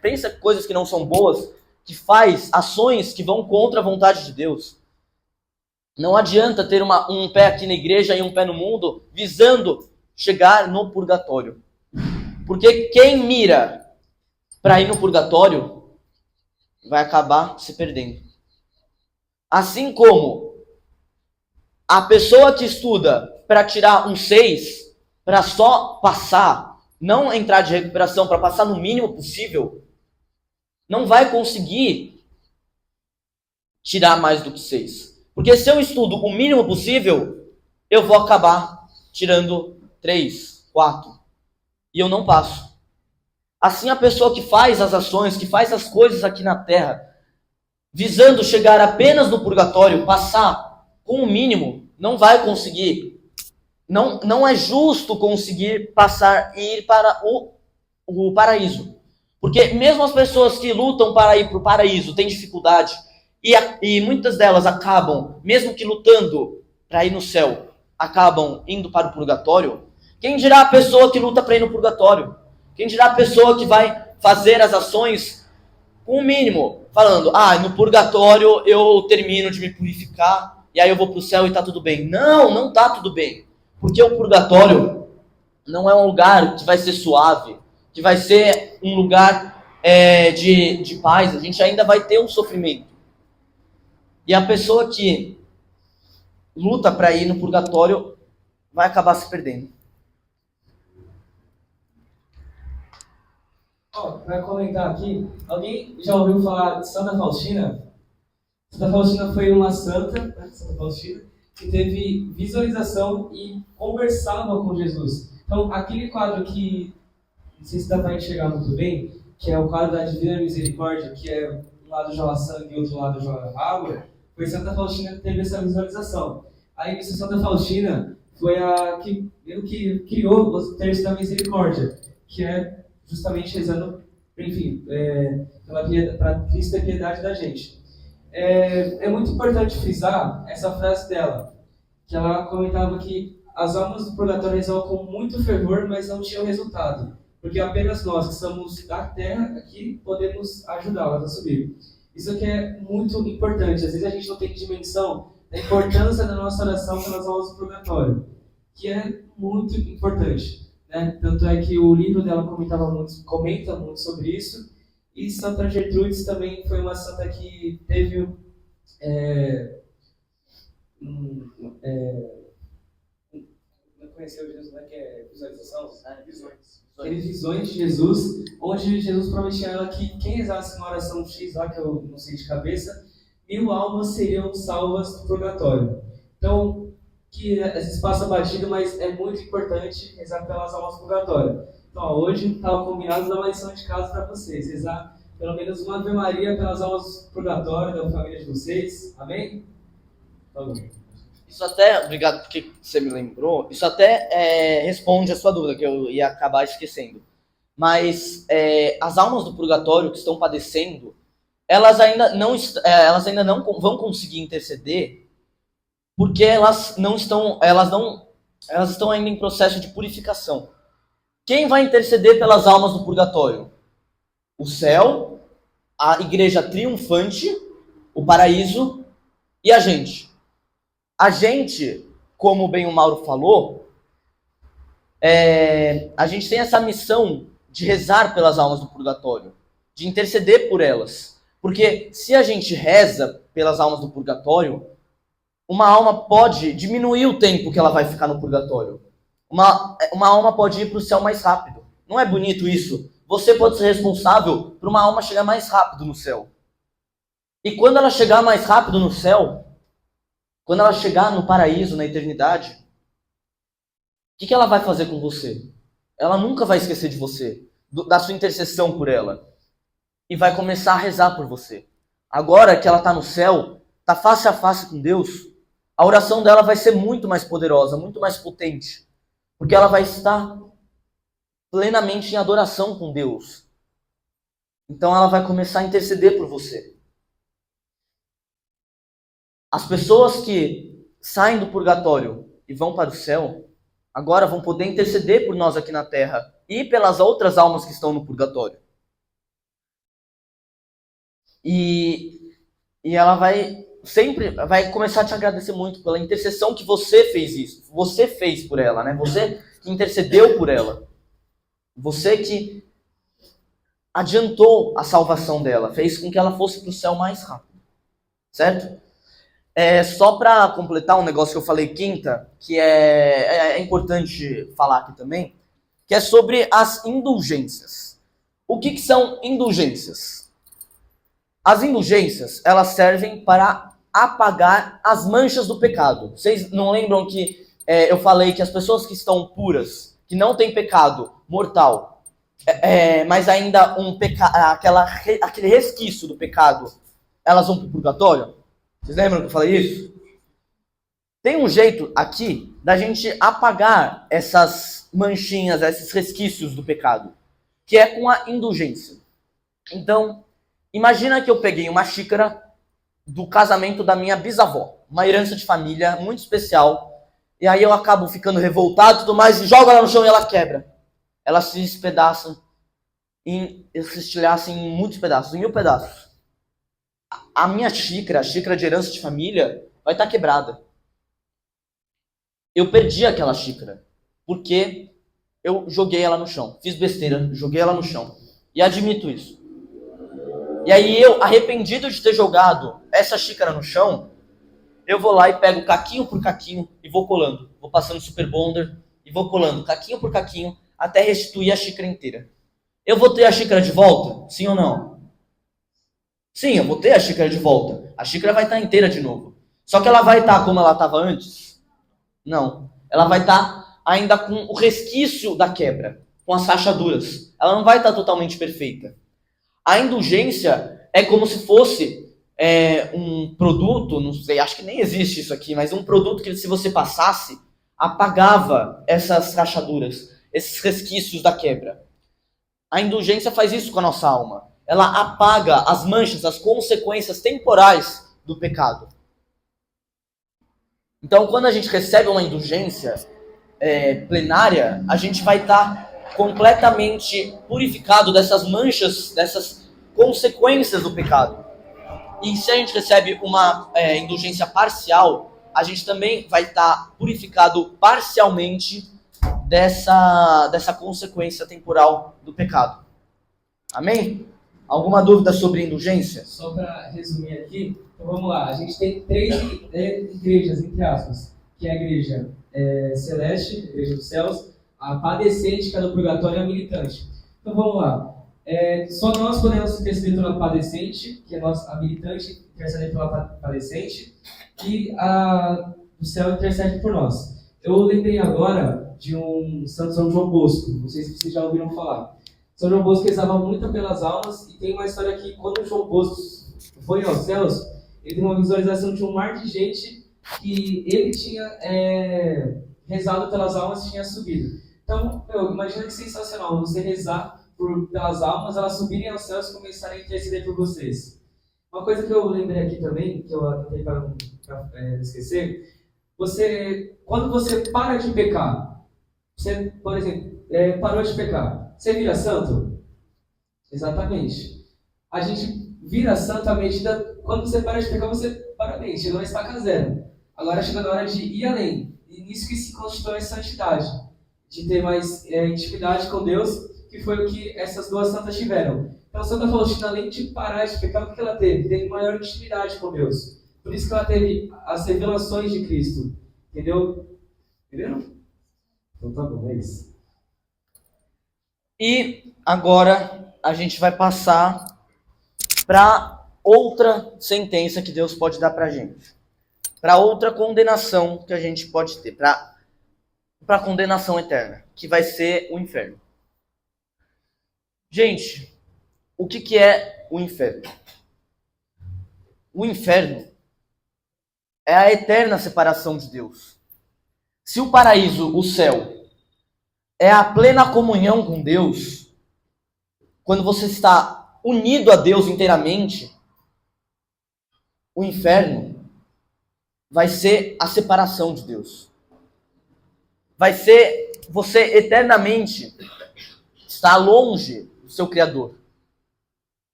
pensa coisas que não são boas, que faz ações que vão contra a vontade de Deus. Não adianta ter um pé aqui na igreja e um pé no mundo, visando chegar no purgatório. Porque quem mira para ir no purgatório vai acabar se perdendo. Assim como a pessoa que estuda para tirar um 6, para só passar, não entrar de recuperação, para passar no mínimo possível, não vai conseguir tirar mais do que 6. Porque se eu estudo o mínimo possível, eu vou acabar tirando 3, 4. E eu não passo. Assim, a pessoa que faz as ações, que faz as coisas aqui na Terra, visando chegar apenas no purgatório, passar com o mínimo, não vai conseguir. Não é justo conseguir passar e ir para o paraíso. Porque mesmo as pessoas que lutam para ir para o paraíso têm dificuldade, e muitas delas acabam, mesmo que lutando para ir no céu, acabam indo para o purgatório. Quem dirá a pessoa que luta para ir no purgatório? Quem dirá a pessoa que vai fazer as ações com o mínimo, falando, no purgatório eu termino de me purificar, e aí eu vou para o céu e está tudo bem. Não está tudo bem. Porque o purgatório não é um lugar que vai ser suave, que vai ser um lugar de paz. A gente ainda vai ter um sofrimento. E a pessoa que luta para ir no purgatório vai acabar se perdendo. Para comentar aqui, alguém já ouviu falar de Santa Faustina? Santa Faustina foi uma santa, né, Santa Faustina, que teve visualização e conversava com Jesus. Então, aquele quadro que, não sei se dá para enxergar muito bem, que é o quadro da Divina Misericórdia, que é um lado joga sangue e outro lado joga água, foi Santa Faustina que teve essa visualização. Aí, Santa Faustina foi a que criou o terço da misericórdia, que é justamente rezando, enfim, para Cristo e a piedade da gente. É muito importante frisar essa frase dela, que ela comentava que as almas do purgatório rezavam com muito fervor, mas não tinham resultado, porque apenas nós que somos da terra aqui podemos ajudá-las a subir. Isso aqui é muito importante. Às vezes a gente não tem dimensão da importância da nossa oração pelas almas do purgatório, que é muito importante, né? Tanto é que o livro dela comenta muito sobre isso. E Santa Gertrudes também foi uma santa que teve conheceu Jesus, né? Que é visualização, teve visões de Jesus, onde Jesus prometia a ela que quem rezasse uma oração X lá, que eu não sei de cabeça, 1000 almas seriam salvas do purgatório. Então, que às vezes passa batido, mas é muito importante rezar pelas almas do purgatório. Então, hoje estava combinado dar uma lição de casa para vocês, rezar pelo menos uma Ave Maria pelas almas do purgatório da família de vocês. Amém? Falou. Isso até, obrigado porque você me lembrou, isso até responde a sua dúvida, que eu ia acabar esquecendo. Mas as almas do purgatório que estão padecendo, elas ainda não vão conseguir interceder, porque elas estão ainda em processo de purificação. Quem vai interceder pelas almas do purgatório? O céu, a igreja triunfante, o paraíso e a gente. A gente, como bem o Mauro falou, a gente tem essa missão de rezar pelas almas do purgatório, de interceder por elas. Porque se a gente reza pelas almas do purgatório, uma alma pode diminuir o tempo que ela vai ficar no purgatório. Uma alma pode ir para o céu mais rápido. Não é bonito isso? Você pode ser responsável por uma alma chegar mais rápido no céu. E quando ela chegar mais rápido no céu, quando ela chegar no paraíso, na eternidade, o que ela vai fazer com você? Ela nunca vai esquecer de você, da sua intercessão por ela. E vai começar a rezar por você. Agora que ela está no céu, está face a face com Deus, a oração dela vai ser muito mais poderosa, muito mais potente. Porque ela vai estar plenamente em adoração com Deus. Então ela vai começar a interceder por você. As pessoas que saem do purgatório e vão para o céu, agora vão poder interceder por nós aqui na terra e pelas outras almas que estão no purgatório. E ela vai começar a te agradecer muito pela intercessão que você fez isso. Você fez por ela, né? Você que intercedeu por ela. Você que adiantou a salvação dela, fez com que ela fosse para o céu mais rápido. Certo? Só para completar um negócio que eu falei quinta, que é importante falar aqui também, que é sobre as indulgências. O que são indulgências? As indulgências, elas servem para apagar as manchas do pecado. Vocês não lembram que eu falei que as pessoas que estão puras, que não têm pecado mortal, mas ainda aquele resquício do pecado, elas vão para o purgatório? Vocês lembram que eu falei isso? Tem um jeito aqui da gente apagar essas manchinhas, esses resquícios do pecado, que é com a indulgência. Então, imagina que eu peguei uma xícara do casamento da minha bisavó, uma herança de família muito especial, e aí eu acabo ficando revoltado e tudo mais, e jogo ela no chão e ela quebra. Ela se despedaça, se estilhaça em muitos pedaços, em 1000 pedaços. A minha xícara, a xícara de herança de família, vai estar quebrada. Eu perdi aquela xícara, porque eu joguei ela no chão. Fiz besteira, joguei ela no chão. E admito isso. E aí eu, arrependido de ter jogado essa xícara no chão, eu vou lá e pego caquinho por caquinho e vou colando. Vou passando super bonder e vou colando caquinho por caquinho até restituir a xícara inteira. Eu vou ter a xícara de volta? Sim ou não? Sim, eu vou ter a xícara de volta. A xícara vai estar inteira de novo. Só que ela vai estar como ela estava antes? Não. Ela vai estar ainda com o resquício da quebra, com as rachaduras. Ela não vai estar totalmente perfeita. A indulgência é como se fosse um produto, não sei, acho que nem existe isso aqui, mas um produto que se você passasse, apagava essas rachaduras, esses resquícios da quebra. A indulgência faz isso com a nossa alma. Ela apaga as manchas, as consequências temporais do pecado. Então, quando a gente recebe uma indulgência plenária, a gente vai estar completamente purificado dessas manchas, dessas consequências do pecado. E se a gente recebe uma indulgência parcial, a gente também vai estar purificado parcialmente dessa consequência temporal do pecado. Amém? Alguma dúvida sobre indulgência? Só para resumir aqui, então vamos lá. A gente tem 3 igrejas, entre aspas, que é a igreja celeste, a igreja dos céus, a padecente, que é do purgatório, e a militante. Então vamos lá. Só nós podemos interceder pela padecente, que é a militante intercede pela padecente, e a do céu intercede por nós. Eu lembrei agora de um Santo São João Bosco, não sei se vocês já ouviram falar. São João Bosco rezava muito pelas almas, e tem uma história que quando João Bosco foi aos céus, ele tem uma visualização de um mar de gente que ele tinha rezado pelas almas e tinha subido. Então, imagina que sensacional você rezar pelas almas, elas subirem aos céus e começarem a interceder por vocês. Uma coisa que eu lembrei aqui também, que eu tentei para não esquecer, quando você para de pecar, você, por exemplo, parou de pecar, você vira santo? Exatamente. A gente vira santo à medida, quando você para de pecar, parabéns, chegou na estaca zero. Agora chegou na hora de ir além. E nisso que se constitui a santidade. De ter mais intimidade com Deus, que foi o que essas 2 santas tiveram. Então Santa Faustina, além de parar de pecar, o que ela teve? Teve maior intimidade com Deus. Por isso que ela teve as revelações de Cristo. Entendeu? Entenderam? Então tá bom, é isso. E agora a gente vai passar para outra sentença que Deus pode dar para a gente. Para outra condenação que a gente pode ter. Para a condenação eterna, que vai ser o inferno. Gente, o que é o inferno? O inferno é a eterna separação de Deus. Se o paraíso, o céu, é a plena comunhão com Deus. Quando você está unido a Deus inteiramente, o inferno vai ser a separação de Deus. Vai ser você eternamente estar longe do seu Criador.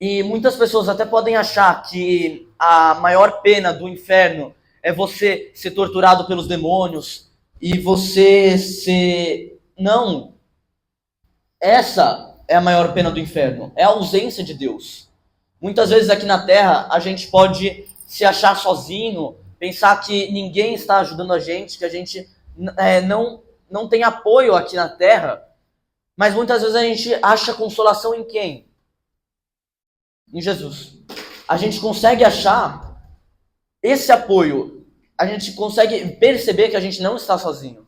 E muitas pessoas até podem achar que a maior pena do inferno é você ser torturado pelos demônios e você ser... Não. Essa é a maior pena do inferno. É a ausência de Deus. Muitas vezes aqui na Terra a gente pode se achar sozinho, pensar que ninguém está ajudando a gente, que a gente não tem apoio aqui na Terra. Mas muitas vezes a gente acha consolação em quem? Em Jesus. A gente consegue achar esse apoio. A gente consegue perceber que a gente não está sozinho.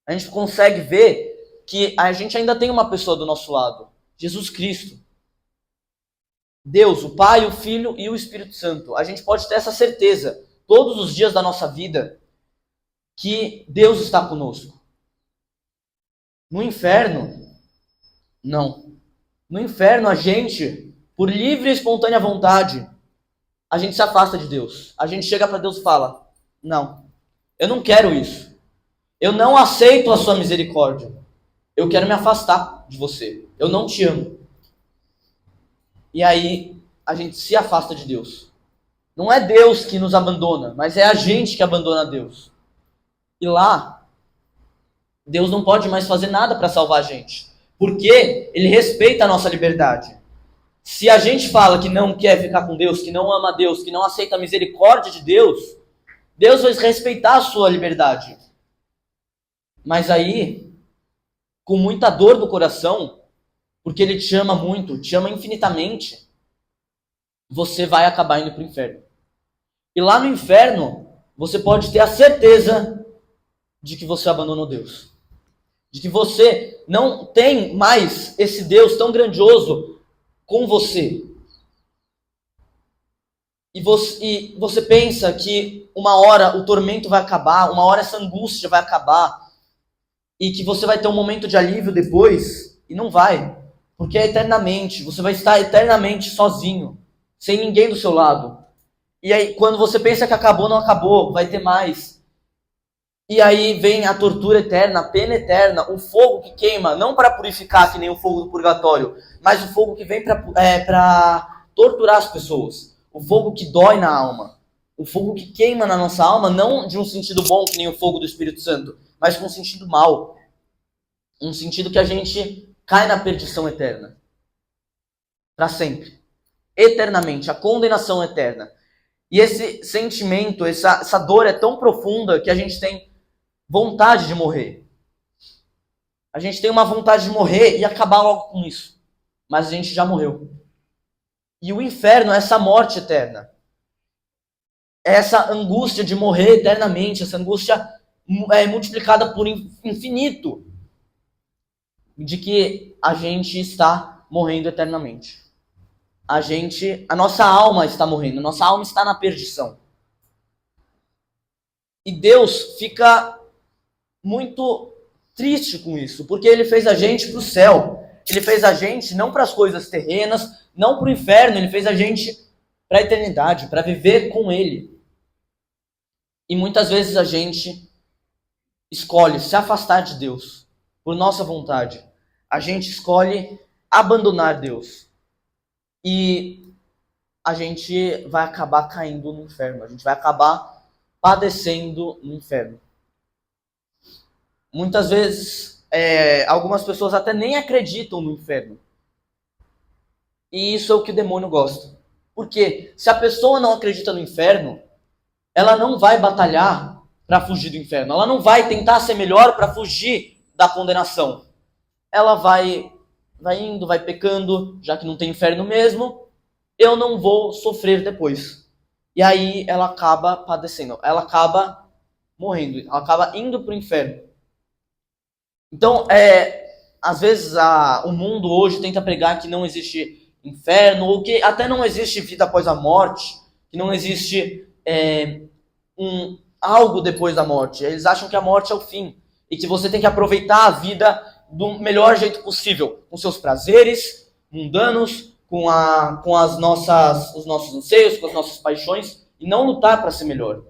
A gente consegue ver que a gente ainda tem uma pessoa do nosso lado. Jesus Cristo. Deus, o Pai, o Filho e o Espírito Santo. A gente pode ter essa certeza todos os dias da nossa vida que Deus está conosco. No inferno, não. No inferno, a gente, por livre e espontânea vontade, a gente se afasta de Deus. A gente chega para Deus e fala: não, eu não quero isso. Eu não aceito a sua misericórdia. Eu quero me afastar de você. Eu não te amo. E aí, a gente se afasta de Deus. Não é Deus que nos abandona, mas é a gente que abandona Deus. E lá, Deus não pode mais fazer nada para salvar a gente. Porque Ele respeita a nossa liberdade. Se a gente fala que não quer ficar com Deus, que não ama Deus, que não aceita a misericórdia de Deus, Deus vai respeitar a sua liberdade. Mas aí, com muita dor do coração, porque Ele te ama muito, te ama infinitamente, você vai acabar indo para o inferno. E lá no inferno, você pode ter a certeza de que você abandonou Deus. De que você não tem mais esse Deus tão grandioso com você. E você pensa que uma hora o tormento vai acabar, uma hora essa angústia vai acabar, e que você vai ter um momento de alívio depois, e não vai. Porque é eternamente, você vai estar eternamente sozinho, sem ninguém do seu lado. E aí, quando você pensa que acabou, não acabou, vai ter mais. E aí vem a tortura eterna, a pena eterna, o fogo que queima, não para purificar que nem o fogo do purgatório, mas o fogo que vem para torturar as pessoas. O fogo que dói na alma. O fogo que queima na nossa alma, não de um sentido bom que nem o fogo do Espírito Santo, mas com um sentido mau. Um sentido que a gente cai na perdição eterna. Para sempre. Eternamente. A condenação eterna. E esse sentimento, essa dor é tão profunda que a gente tem vontade de morrer. A gente tem uma vontade de morrer e acabar logo com isso. Mas a gente já morreu. E o inferno é essa morte eterna. É essa angústia de morrer eternamente. Essa angústia multiplicada por infinito. De que a gente está morrendo eternamente. A nossa alma está morrendo, a nossa alma está na perdição. E Deus fica muito triste com isso, porque Ele fez a gente para o céu. Ele fez a gente não para as coisas terrenas, não para o inferno, Ele fez a gente para a eternidade, para viver com Ele. E muitas vezes a gente escolhe se afastar de Deus, por nossa vontade. A gente escolhe abandonar Deus. E a gente vai acabar caindo no inferno. A gente vai acabar padecendo no inferno. Muitas vezes, algumas pessoas até nem acreditam no inferno. E isso é o que o demônio gosta. Porque se a pessoa não acredita no inferno, ela não vai batalhar para fugir do inferno. Ela não vai tentar ser melhor para fugir da condenação. Ela vai indo, vai pecando, já que não tem inferno mesmo, eu não vou sofrer depois. E aí ela acaba padecendo, ela acaba morrendo, ela acaba indo para o inferno. Então, às vezes o mundo hoje tenta pregar que não existe inferno, ou que até não existe vida após a morte, que não existe algo depois da morte. Eles acham que a morte é o fim. e que você tem que aproveitar a vida do melhor jeito possível, com seus prazeres mundanos, com os nossos anseios, com as nossas paixões, e não lutar para ser melhor.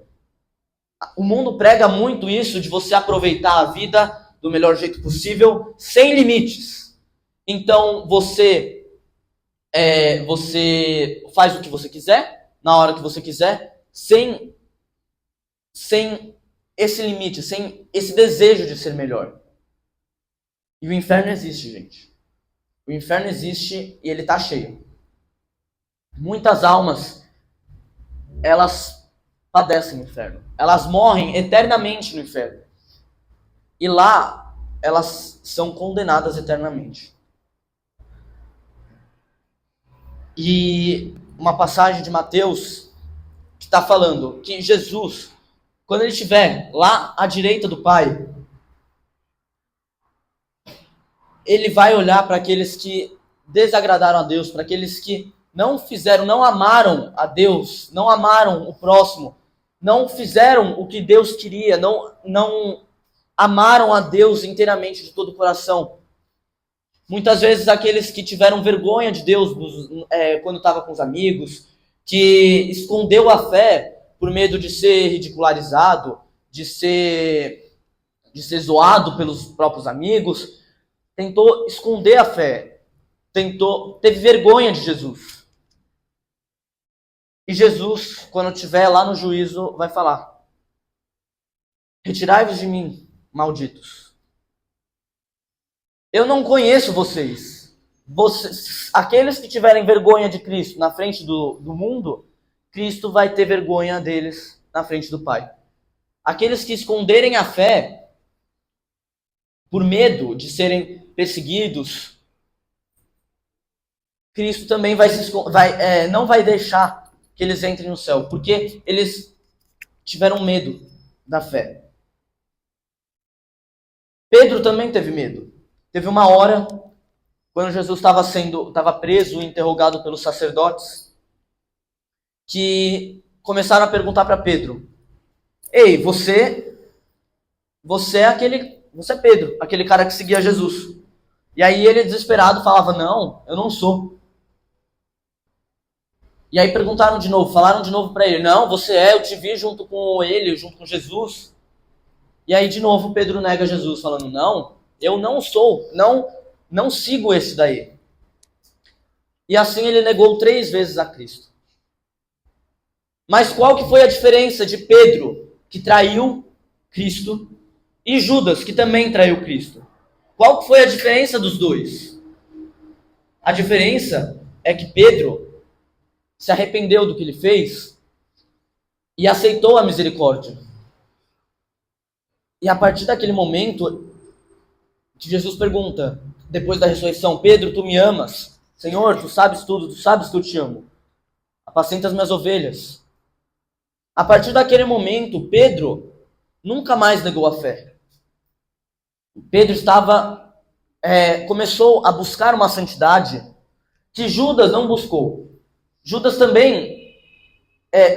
O mundo prega muito isso de você aproveitar a vida do melhor jeito possível, sem limites. Então você faz o que você quiser, na hora que você quiser, sem esse limite, sem esse desejo de ser melhor. E o inferno existe, gente. O inferno existe e ele está cheio. Muitas almas, elas padecem no inferno. Elas morrem eternamente no inferno. E lá, elas são condenadas eternamente. E uma passagem de Mateus que está falando que Jesus, quando ele estiver lá à direita do Pai, ele vai olhar para aqueles que desagradaram a Deus, para aqueles que não amaram a Deus, não amaram o próximo, não fizeram o que Deus queria, não amaram a Deus inteiramente de todo o coração. Muitas vezes aqueles que tiveram vergonha de Deus quando estava com os amigos, que escondeu a fé por medo de ser ridicularizado, de ser zoado pelos próprios amigos, tentou esconder a fé, teve vergonha de Jesus. E Jesus, quando estiver lá no juízo, vai falar: retirai-vos de mim, malditos. Eu não conheço vocês. Aqueles que tiverem vergonha de Cristo na frente do mundo, Cristo vai ter vergonha deles na frente do Pai. Aqueles que esconderem a fé por medo de serem perseguidos, Cristo também não vai deixar que eles entrem no céu, porque eles tiveram medo da fé. Pedro também teve medo. Teve uma hora, quando Jesus estava preso e interrogado pelos sacerdotes, que começaram a perguntar para Pedro: ei, você é Pedro, aquele cara que seguia Jesus. E aí ele, desesperado, falava: não, eu não sou. E aí falaram de novo para ele: não, você eu te vi junto com ele, junto com Jesus. E aí de novo Pedro nega Jesus, falando: não, eu não sou, não sigo esse daí. E assim ele negou 3 vezes a Cristo. Mas qual que foi a diferença de Pedro, que traiu Cristo, e Judas, que também traiu Cristo? Qual que foi a diferença dos dois? A diferença é que Pedro se arrependeu do que ele fez e aceitou a misericórdia. E a partir daquele momento, que Jesus pergunta, depois da ressurreição: Pedro, tu me amas? Senhor, tu sabes tudo, tu sabes que eu te amo. Apacenta as minhas ovelhas. A partir daquele momento, Pedro nunca mais negou a fé. Pedro começou a buscar uma santidade que Judas não buscou. Judas também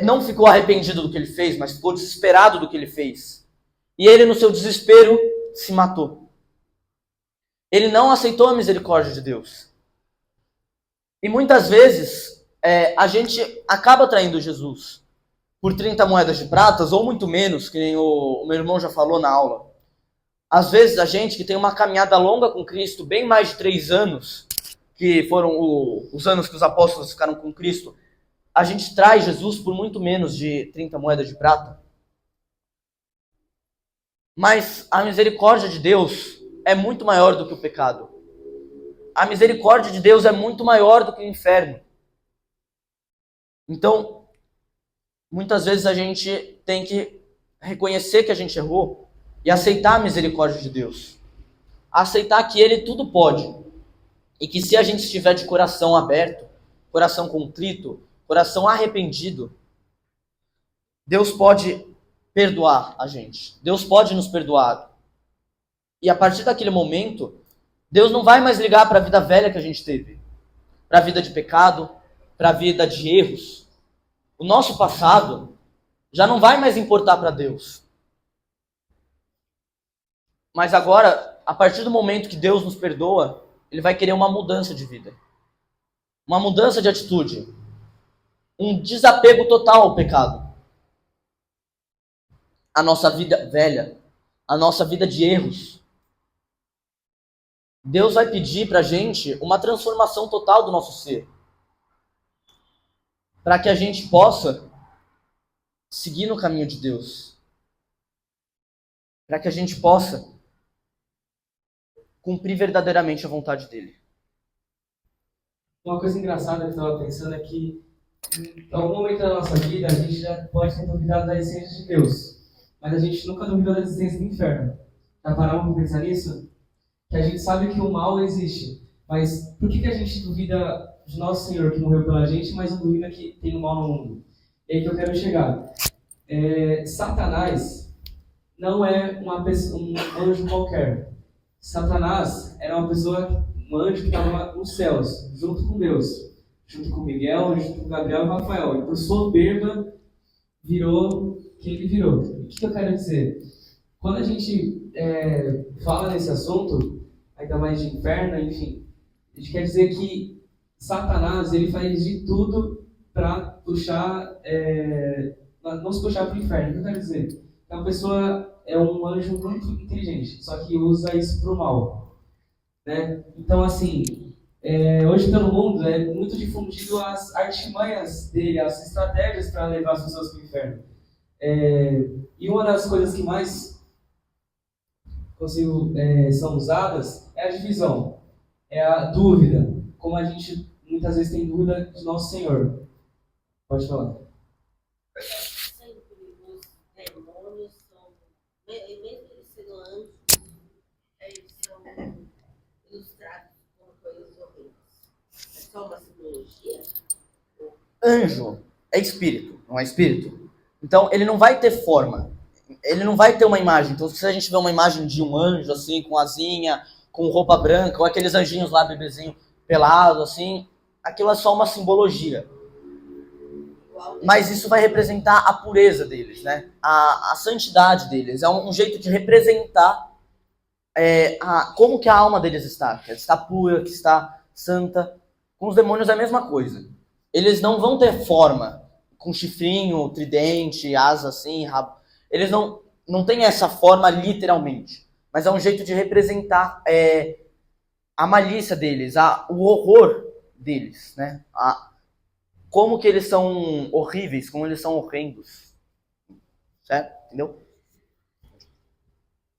não ficou arrependido do que ele fez, mas ficou desesperado do que ele fez. E ele, no seu desespero, se matou. Ele não aceitou a misericórdia de Deus. E muitas vezes a gente acaba traindo Jesus por 30 moedas de prata, ou muito menos, que nem o meu irmão já falou na aula. Às vezes a gente que tem uma caminhada longa com Cristo, bem mais de 3 anos, que foram os anos que os apóstolos ficaram com Cristo, a gente trai Jesus por muito menos de 30 moedas de prata. Mas a misericórdia de Deus é muito maior do que o pecado. A misericórdia de Deus é muito maior do que o inferno. Então, muitas vezes a gente tem que reconhecer que a gente errou e aceitar a misericórdia de Deus. Aceitar que Ele tudo pode. E que se a gente estiver de coração aberto, coração contrito, coração arrependido, Deus pode perdoar a gente. Deus pode nos perdoar. E a partir daquele momento, Deus não vai mais ligar para a vida velha que a gente teve. Para a vida de pecado, para a vida de erros. O nosso passado já não vai mais importar para Deus. Mas agora, a partir do momento que Deus nos perdoa, ele vai querer uma mudança de vida. Uma mudança de atitude. Um desapego total ao pecado. A nossa vida velha. A nossa vida de erros. Deus vai pedir pra gente uma transformação total do nosso ser. Para que a gente possa seguir no caminho de Deus. Para que a gente possa cumprir verdadeiramente a vontade dele. Uma coisa engraçada que eu estava pensando é que em algum momento da nossa vida a gente já pode ter duvidado da essência de Deus, mas a gente nunca duvidou da existência do inferno. Já paramos para pensar nisso? Que a gente sabe que o mal existe, mas por que a gente duvida de nosso Senhor que morreu pela gente, mas não duvida que tem o mal no mundo? É aí que eu quero chegar. Satanás não é um anjo qualquer. Satanás era uma pessoa, um anjo que estava nos céus, junto com Deus, junto com Miguel, junto com Gabriel e Rafael. E por soberba virou quem ele virou. O que eu quero dizer? Quando a gente fala nesse assunto, ainda mais de inferno, enfim, a gente quer dizer que Satanás ele faz de tudo para puxar, nos puxar para o inferno. O que eu quero dizer? A pessoa é um anjo muito inteligente, só que usa isso para o mal, né? Então, assim, hoje pelo mundo é muito difundido as artimanhas dele, as estratégias para levar as pessoas para o inferno. E uma das coisas que mais são usadas é a divisão, é a dúvida, como a gente muitas vezes tem dúvida de Nosso Senhor. Pode falar. Sempre os demônios são, mesmo eles sendo anjos, eles são ilustrados como coisas horríveis. É só uma simbologia? Anjo é espírito, não é espírito? Então, ele não vai ter forma. Ele não vai ter uma imagem. Então, se a gente vê uma imagem de um anjo, assim, com asinha, com roupa branca, ou aqueles anjinhos lá, bebezinho, pelado, assim, aquilo é só uma simbologia. Mas isso vai representar a pureza deles, né? A santidade deles. É um jeito de representar como que a alma deles está. Que está pura, que está santa. Com os demônios é a mesma coisa. Eles não vão ter forma, com chifrinho, tridente, asa assim, rabo. Eles não têm essa forma literalmente. Mas é um jeito de representar a malícia deles, o horror deles, né? Como que eles são horríveis, como eles são horrendos. Certo? Entendeu?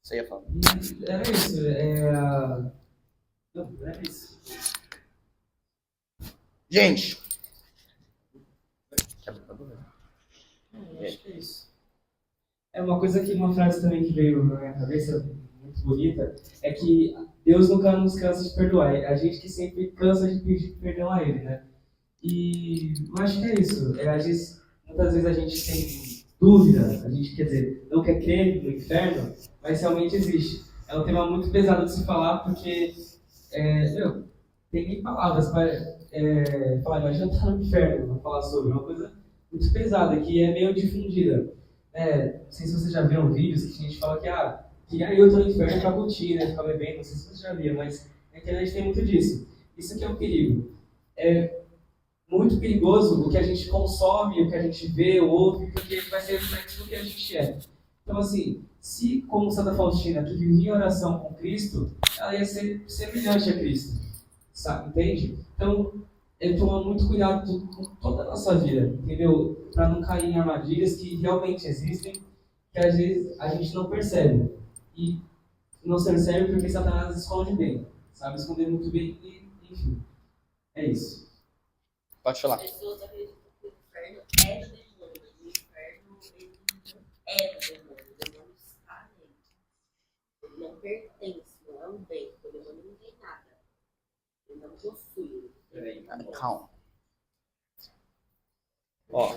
Você ia falar. Era isso. Não, era isso. Gente. Acho que é isso. Uma coisa que uma frase também que veio na minha cabeça, muito bonita, é que Deus nunca nos cansa de perdoar. É a gente que sempre cansa de pedir perdão a Ele, né? E eu acho que é isso. Muitas vezes a gente tem dúvida, a gente, quer dizer, não quer crer no inferno, mas realmente existe. É um tema muito pesado de se falar, porque tem nem palavras para falar, imagina estar no inferno, para falar sobre. É uma coisa muito pesada, que é meio difundida. Não sei se vocês já viram vídeos que a gente fala que eu estou no inferno para curtir, né, ficar bebendo, não sei se vocês já viram, mas na internet tem muito disso. Isso aqui é um perigo. É muito perigoso o que a gente consome, o que a gente vê, ouve, porque vai ser reflexo do que a gente é. Então, assim, se como Santa Faustina, que vivia em oração com Cristo, ela ia ser semelhante a Cristo, sabe? Entende? Então, tomar muito cuidado com toda a nossa vida, entendeu? Para não cair em armadilhas que realmente existem, que às vezes a gente não percebe. E não se percebe porque Satanás esconde bem, sabe? Esconder muito bem e, enfim, é isso. Pode falar. As pessoas acreditam que o inferno é do demônio. O inferno, ele não é do demônio. O demônio está nele. Ele não pertence, não é um bem. O demônio não tem nada. Ele não possui. Calma. Ó,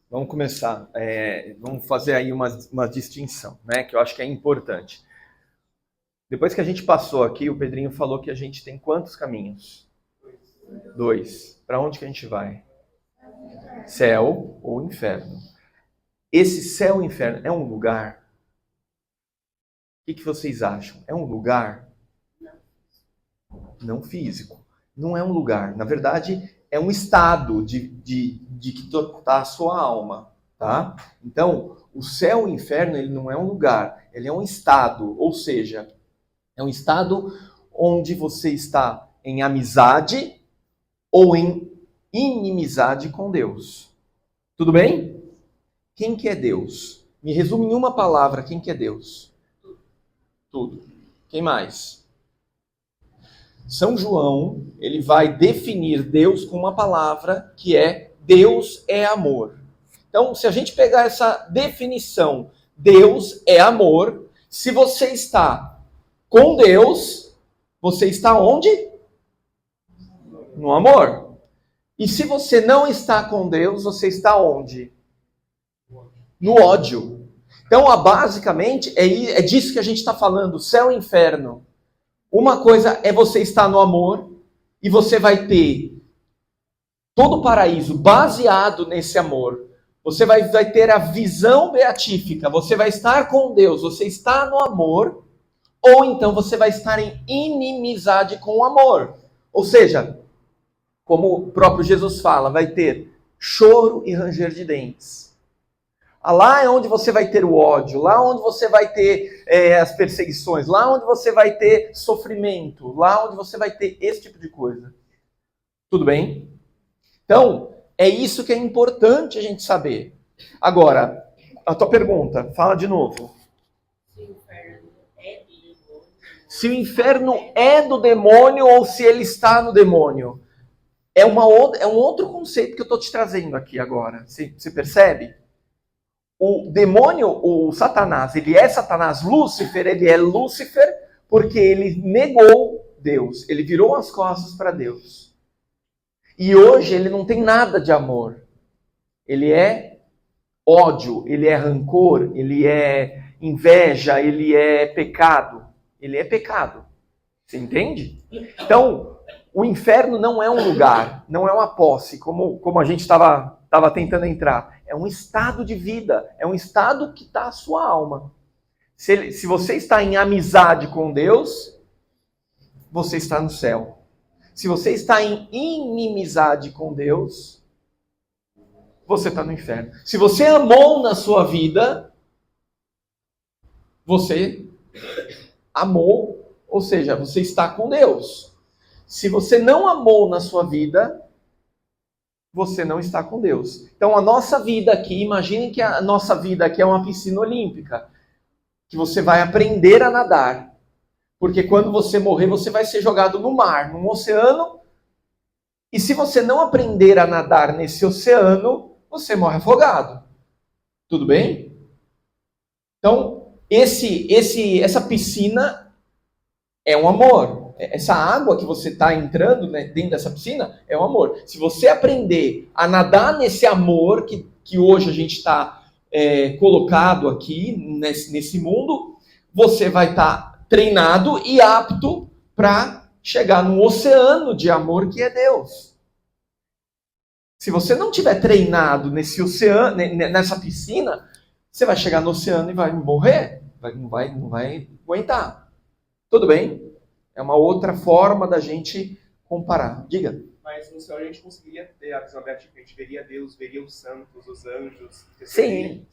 vamos começar. Vamos fazer aí uma distinção, né? Que eu acho que é importante. Depois que a gente passou aqui, o Pedrinho falou que a gente tem quantos caminhos? 2. Para onde que a gente vai? Céu ou inferno. Esse céu e inferno é um lugar que vocês acham? É um lugar? Não físico. Não é um lugar. Na verdade, é um estado de que está a sua alma. Tá? Então, o céu e o inferno, ele não é um lugar. Ele é um estado. Ou seja, é um estado onde você está em amizade ou em inimizade com Deus. Tudo bem? Quem que é Deus? Me resume em uma palavra, quem que é Deus? Tudo. Quem mais? São João, ele vai definir Deus com uma palavra que é Deus é amor. Então, se a gente pegar essa definição, Deus é amor, se você está com Deus, você está onde? No amor. E se você não está com Deus, você está onde? No ódio. Então, basicamente, é disso que a gente está falando, céu e inferno. Uma coisa é você estar no amor, e você vai ter todo o paraíso baseado nesse amor. Você vai ter a visão beatífica, você vai estar com Deus, você está no amor, ou então você vai estar em inimizade com o amor. Ou seja, como o próprio Jesus fala, vai ter choro e ranger de dentes. Lá é onde você vai ter o ódio, lá onde você vai ter as perseguições, lá onde você vai ter sofrimento, lá onde você vai ter esse tipo de coisa. Tudo bem? Então, é isso que é importante a gente saber. Agora, a tua pergunta, fala de novo. Se o inferno é do demônio ou se ele está no demônio. É um outro conceito que eu estou te trazendo aqui agora. Você percebe? O demônio, o Satanás, ele é Satanás. Lúcifer, ele é Lúcifer porque ele negou Deus. Ele virou as costas para Deus. E hoje ele não tem nada de amor. Ele é ódio, ele é rancor, ele é inveja, ele é pecado. Ele é pecado. Você entende? Então, o inferno não é um lugar, não é uma posse, como a gente estava tentando entrar. É um estado de vida, é um estado que está a sua alma. Se você está em amizade com Deus, você está no céu. Se você está em inimizade com Deus, você está no inferno. Se você amou na sua vida, você amou, ou seja, você está com Deus. Se você não amou na sua vida, você não está com Deus. Então a nossa vida aqui, imaginem que a nossa vida aqui é uma piscina olímpica, que você vai aprender a nadar. Porque quando você morrer, você vai ser jogado no mar, num oceano. E se você não aprender a nadar nesse oceano, você morre afogado. Tudo bem? Então, essa piscina é um amor. Essa água que você está entrando, né, dentro dessa piscina é um amor. Se você aprender a nadar nesse amor que hoje a gente está colocado aqui nesse mundo, você vai estar treinado e apto para chegar no oceano de amor que é Deus. Se você não tiver treinado nesse oceano, nessa piscina, você vai chegar no oceano e vai morrer, não vai aguentar. Tudo bem? É uma outra forma da gente comparar. Diga. Mas no céu a gente conseguiria ter a visão beatífica, a gente veria Deus, veria os santos, os anjos. Sim,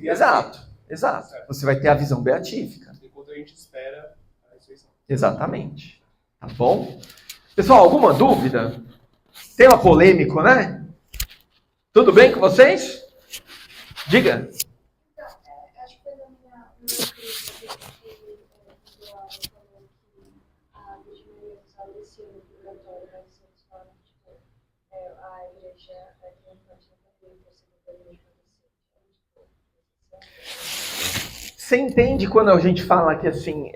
exato. Certo. Você vai ter a visão beatífica. Enquanto a gente espera a ressurreição. Exatamente. Tá bom? Pessoal, alguma dúvida? Tema polêmico, né? Tudo bem com vocês? Diga. Então, acho que foi na minha crise que a falou que a Virgem Maria estabeleceu no purgatório, mas eles falam que a igreja não pode fazer você deveria acontecer. Você entende quando a gente fala que assim,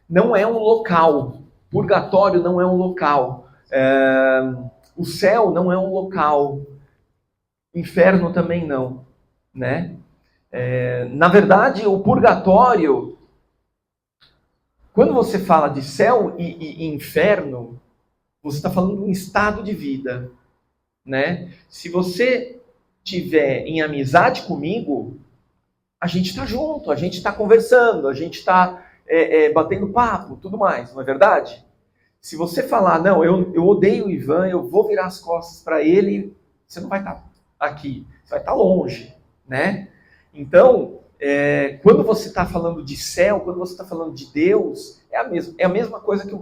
não é um local, purgatório não é um local, o céu não é um local, inferno também não, né? Na verdade, o purgatório, quando você fala de céu e inferno, você está falando de um estado de vida, né? Se você tiver em amizade comigo, a gente está junto, a gente está conversando, a gente está batendo papo, tudo mais, não é verdade? Se você falar, não, eu odeio o Ivan, eu vou virar as costas para ele, você não vai estar aqui, você vai estar longe, né? Então, quando você está falando de céu, quando você está falando de Deus, é a mesma coisa que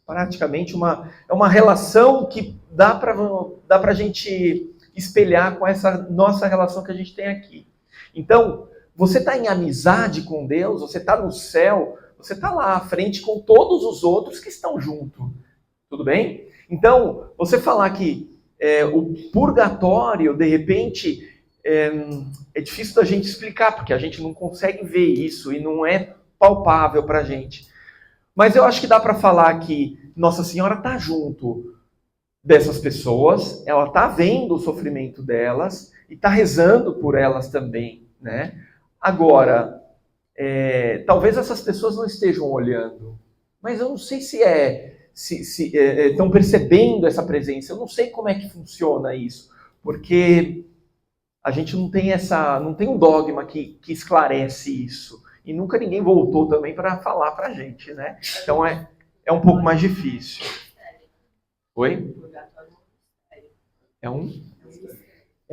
praticamente é uma relação que dá para a gente espelhar com essa nossa relação que a gente tem aqui. Então, você está em amizade com Deus, você está no céu, você está lá à frente com todos os outros que estão junto. Tudo bem? Então, você falar que o purgatório, de repente, é difícil da gente explicar, porque a gente não consegue ver isso e não é palpável para a gente. Mas eu acho que dá para falar que Nossa Senhora está junto dessas pessoas, ela está vendo o sofrimento delas e está rezando por elas também, né? Agora, talvez essas pessoas não estejam olhando, mas eu não sei se estão percebendo essa presença, eu não sei como é que funciona isso, porque a gente não tem um dogma que esclarece isso, e nunca ninguém voltou também para falar para a gente, né? Então é um pouco mais difícil. Oi? É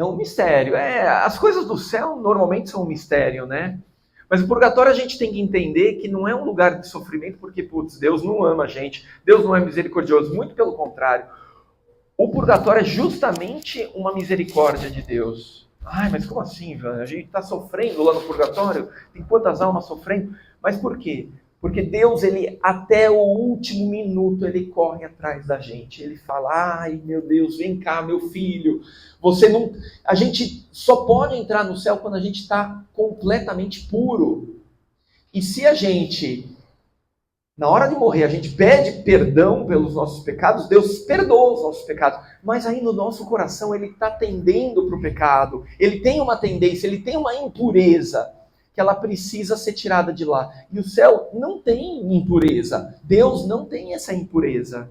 um mistério. As coisas do céu normalmente são um mistério, né? Mas o purgatório a gente tem que entender que não é um lugar de sofrimento porque, putz, Deus não ama a gente, Deus não é misericordioso, muito pelo contrário. O purgatório é justamente uma misericórdia de Deus. Ai, mas como assim, Ivan? A gente está sofrendo lá no purgatório? Tem quantas almas sofrendo? Mas por quê? Porque Deus, ele até o último minuto, ele corre atrás da gente. Ele fala, ai meu Deus, vem cá, meu filho. A gente só pode entrar no céu quando a gente está completamente puro. E se a gente, na hora de morrer, a gente pede perdão pelos nossos pecados, Deus perdoa os nossos pecados. Mas aí no nosso coração, ele está tendendo para o pecado. Ele tem uma tendência, ele tem uma impureza que ela precisa ser tirada de lá. E o céu não tem impureza. Deus não tem essa impureza.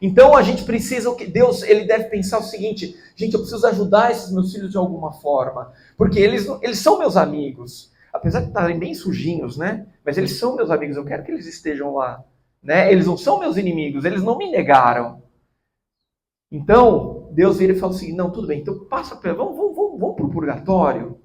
Então a gente precisa, Deus, ele deve pensar o seguinte, gente, eu preciso ajudar esses meus filhos de alguma forma, porque eles são meus amigos. Apesar de estarem bem sujinhos, né? Mas eles são meus amigos, eu quero que eles estejam lá. Né? Eles não são meus inimigos, eles não me negaram. Então, Deus vira e fala assim, não, tudo bem, então vamos para o purgatório,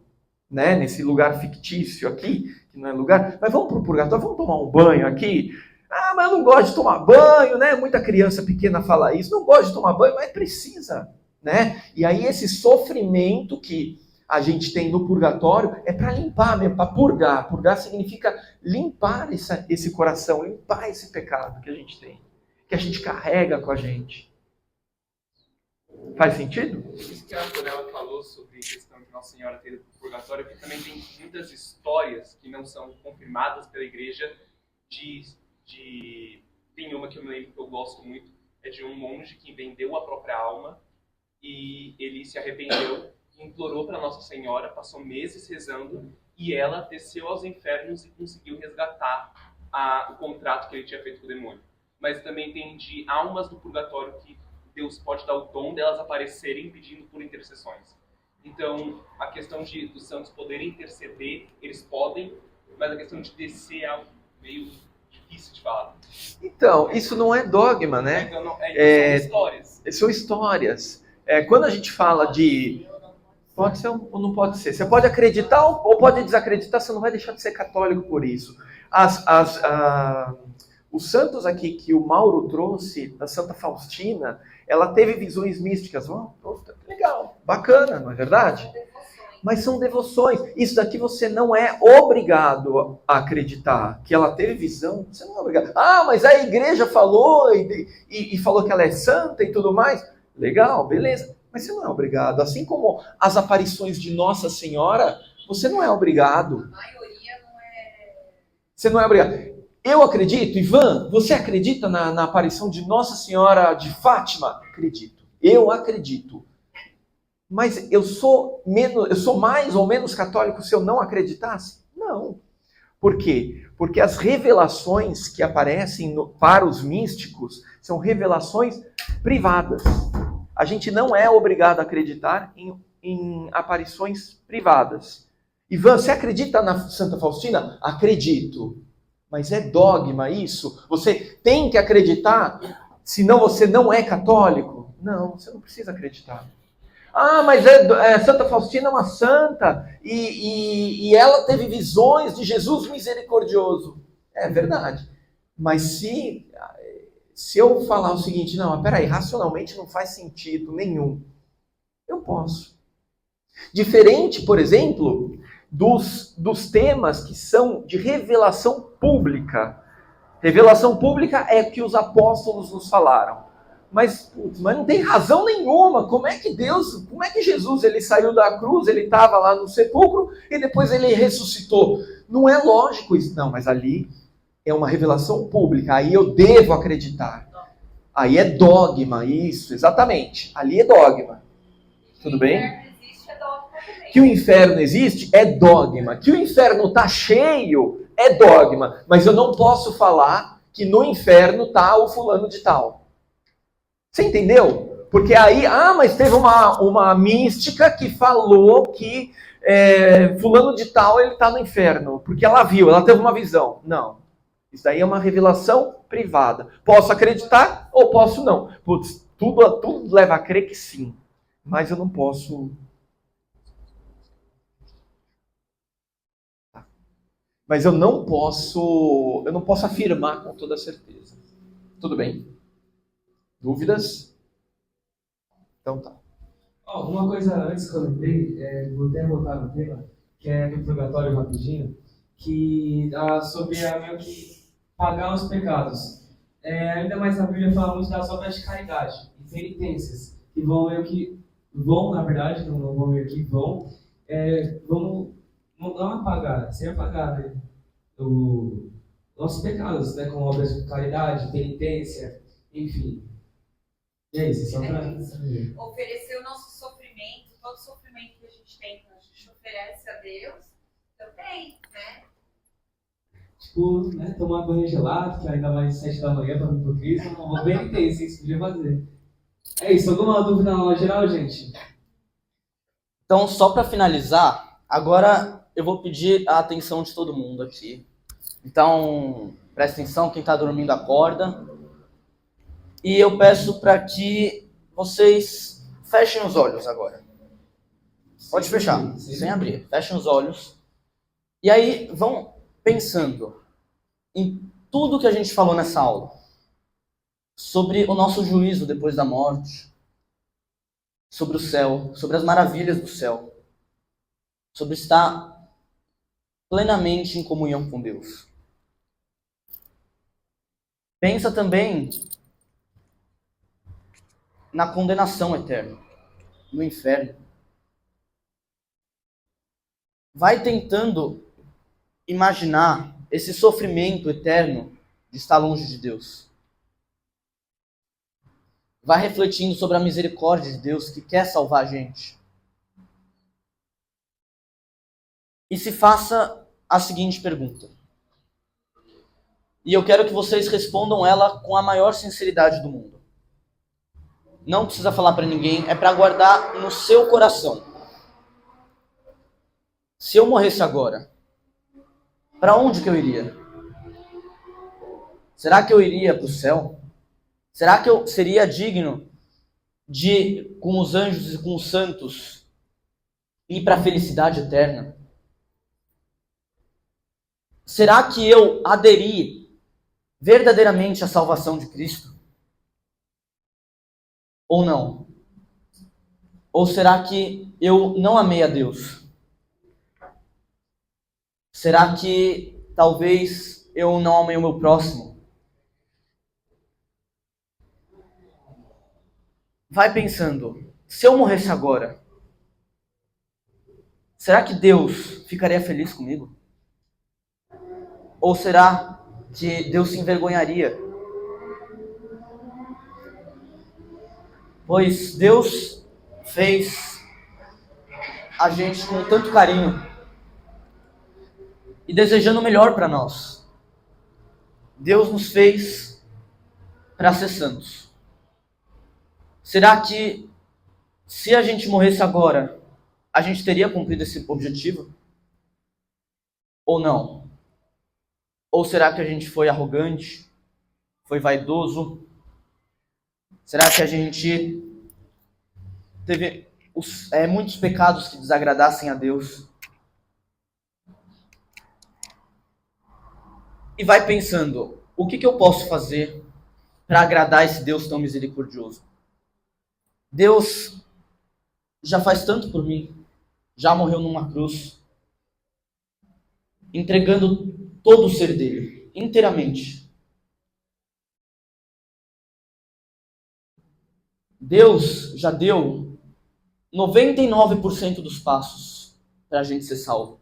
né? Nesse lugar fictício aqui, que não é lugar, mas vamos para o purgatório, vamos tomar um banho aqui. Ah, mas eu não gosto de tomar banho, né? Muita criança pequena fala isso, não gosto de tomar banho, mas precisa, né? E aí esse sofrimento que a gente tem no purgatório é para limpar mesmo, para purgar. Purgar significa limpar esse coração, limpar esse pecado que a gente tem, que a gente carrega com a gente. Faz sentido? Isso que a Antonella falou sobre a questão de Nossa Senhora ter ido para o purgatório, porque também tem muitas histórias que não são confirmadas pela igreja Tem uma que eu me lembro que eu gosto muito, é de um monge que vendeu a própria alma e ele se arrependeu, implorou para Nossa Senhora, passou meses rezando e ela desceu aos infernos e conseguiu resgatar o contrato que ele tinha feito com o demônio. Mas também tem de almas do purgatório que Deus pode dar o dom delas aparecerem pedindo por intercessões. Então, a questão dos santos poderem interceder, eles podem, mas a questão de descer é algo meio difícil de falar. Então, isso não é dogma, né? Então, são histórias. São histórias. Quando a gente fala de... Pode ser ou não pode ser. Você pode acreditar ou pode desacreditar, você não vai deixar de ser católico por isso. Os santos aqui que o Mauro trouxe, da Santa Faustina, ela teve visões místicas. Legal, bacana, não é verdade? Mas são devoções. Isso daqui você não é obrigado a acreditar. Que ela teve visão, você não é obrigado. Ah, mas a igreja falou e falou que ela é santa e tudo mais. Legal, beleza. Mas você não é obrigado. Assim como as aparições de Nossa Senhora, você não é obrigado. A maioria não é... Você não é obrigado. Eu acredito, Ivan, você acredita na aparição de Nossa Senhora de Fátima? Acredito. Eu acredito. Mas eu sou mais ou menos católico se eu não acreditasse? Não. Por quê? Porque as revelações que aparecem para os místicos são revelações privadas. A gente não é obrigado a acreditar em aparições privadas. Ivan, você acredita na Santa Faustina? Acredito. Mas é dogma isso? Você tem que acreditar, senão você não é católico? Não, você não precisa acreditar. Ah, mas Santa Faustina é uma santa e ela teve visões de Jesus misericordioso. É verdade. Mas se eu falar o seguinte, não, mas peraí, racionalmente não faz sentido nenhum. Eu posso. Diferente, por exemplo, dos temas que são de revelação pública. Revelação pública é o que os apóstolos nos falaram. Mas não tem razão nenhuma. Como é que Jesus, ele saiu da cruz, ele estava lá no sepulcro e depois ele ressuscitou? Não é lógico isso. Não, mas ali é uma revelação pública, aí eu devo acreditar. Aí é dogma, isso, exatamente. Ali é dogma. Tudo bem? Que o inferno existe é dogma. Que o inferno está cheio é dogma. Mas eu não posso falar que no inferno está o fulano de tal. Você entendeu? Porque aí, mas teve uma mística que falou que fulano de tal ele está no inferno. Porque ela viu, ela teve uma visão. Não. Isso daí é uma revelação privada. Posso acreditar ou posso não. Putz, tudo leva a crer que sim. Mas eu não posso... Mas eu não posso afirmar com toda certeza. Tudo bem? Dúvidas? Então tá. Uma coisa antes que eu lembrei, vou até voltar no tema, que é do purgatório rapidinho, que sobre meio que pagar os pecados. Ainda mais na Bíblia fala muito das obras de caridade e penitências, que vão, na verdade, não vão meio que vão não apagar, sem apagar, né, os nossos pecados, né, com obras de caridade, penitência, enfim. E é isso, só para saber. Oferecer o nosso sofrimento, todo sofrimento que a gente tem, a gente oferece a Deus também, né? Tipo, né, tomar banho gelado, que ainda mais 7 da manhã para vir pro Cristo, uma penitência, isso podia fazer. É isso, alguma dúvida na geral, gente? Então, só para finalizar, agora eu vou pedir a atenção de todo mundo aqui. Então, presta atenção, quem está dormindo acorda. E eu peço para que vocês fechem os olhos agora. Pode fechar, sem abrir. Fechem os olhos. E aí, vão pensando em tudo que a gente falou nessa aula. Sobre o nosso juízo depois da morte. Sobre o céu, sobre as maravilhas do céu. Sobre estar plenamente em comunhão com Deus. Pensa também na condenação eterna, no inferno. Vai tentando imaginar esse sofrimento eterno de estar longe de Deus. Vai refletindo sobre a misericórdia de Deus que quer salvar a gente. E se faça a seguinte pergunta. E eu quero que vocês respondam ela com a maior sinceridade do mundo. Não precisa falar para ninguém, é para guardar no seu coração. Se eu morresse agora, para onde que eu iria? Será que eu iria para o céu? Será que eu seria digno de, com os anjos e com os santos, ir para a felicidade eterna? Será que eu aderi verdadeiramente à salvação de Cristo? Ou não? Ou será que eu não amei a Deus? Será que talvez eu não amei o meu próximo? Vai pensando, se eu morresse agora, será que Deus ficaria feliz comigo? Ou será que Deus se envergonharia? Pois Deus fez a gente com tanto carinho e desejando o melhor para nós. Deus nos fez para ser santos. Será que se a gente morresse agora, a gente teria cumprido esse objetivo? ou não? Ou será que a gente foi arrogante, foi vaidoso? Será que a gente teve muitos pecados que desagradassem a Deus? E vai pensando, o que eu posso fazer para agradar esse Deus tão misericordioso? Deus já faz tanto por mim, já morreu numa cruz, entregando todo o ser dele, inteiramente. Deus já deu 99% dos passos para a gente ser salvo.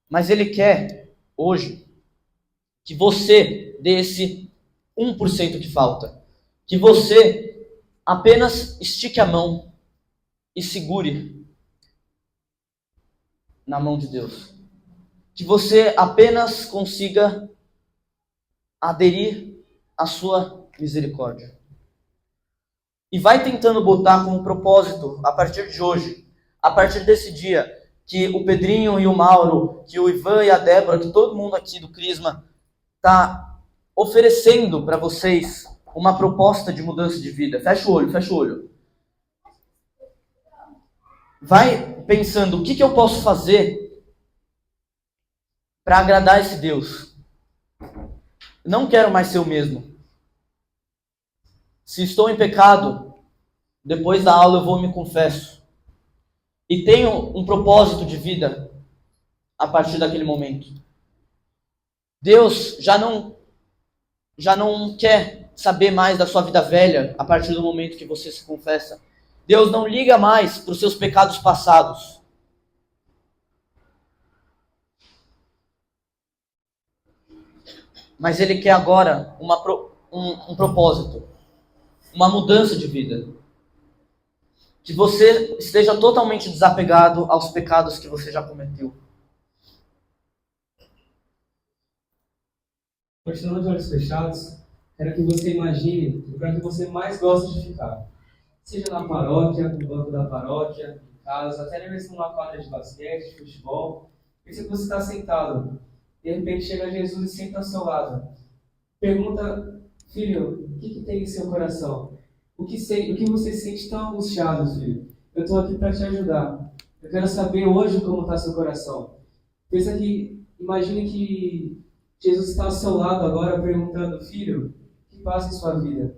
Mas Ele quer, hoje, que você dê esse 1% que falta. Que você apenas estique a mão e segure na mão de Deus. Que você apenas consiga aderir à sua misericórdia. E vai tentando botar como propósito, a partir de hoje, a partir desse dia, que o Pedrinho e o Mauro, que o Ivan e a Débora, que todo mundo aqui do Crisma está oferecendo para vocês uma proposta de mudança de vida. Fecha o olho, fecha o olho. Vai pensando, o que eu posso fazer para agradar esse Deus? Não quero mais ser o mesmo. Se estou em pecado, depois da aula eu vou e me confesso. E tenho um propósito de vida a partir daquele momento. Deus já não quer saber mais da sua vida velha a partir do momento que você se confessa. Deus não liga mais para os seus pecados passados. Mas Ele quer agora um propósito, uma mudança de vida. Que você esteja totalmente desapegado aos pecados que você já cometeu. Continuando de olhos fechados, quero que você imagine o lugar que você mais gosta de ficar. Seja na paróquia, no banco da paróquia, em casa, até mesmo numa quadra de basquete, de futebol. Pensa que você está sentado. De repente chega Jesus e senta ao seu lado. Pergunta, filho, o que tem em seu coração? O que você sente tão angustiado, filho? Eu estou aqui para te ajudar. Eu quero saber hoje como está seu coração. Imagine que Jesus está ao seu lado agora perguntando, filho, o que passa em sua vida?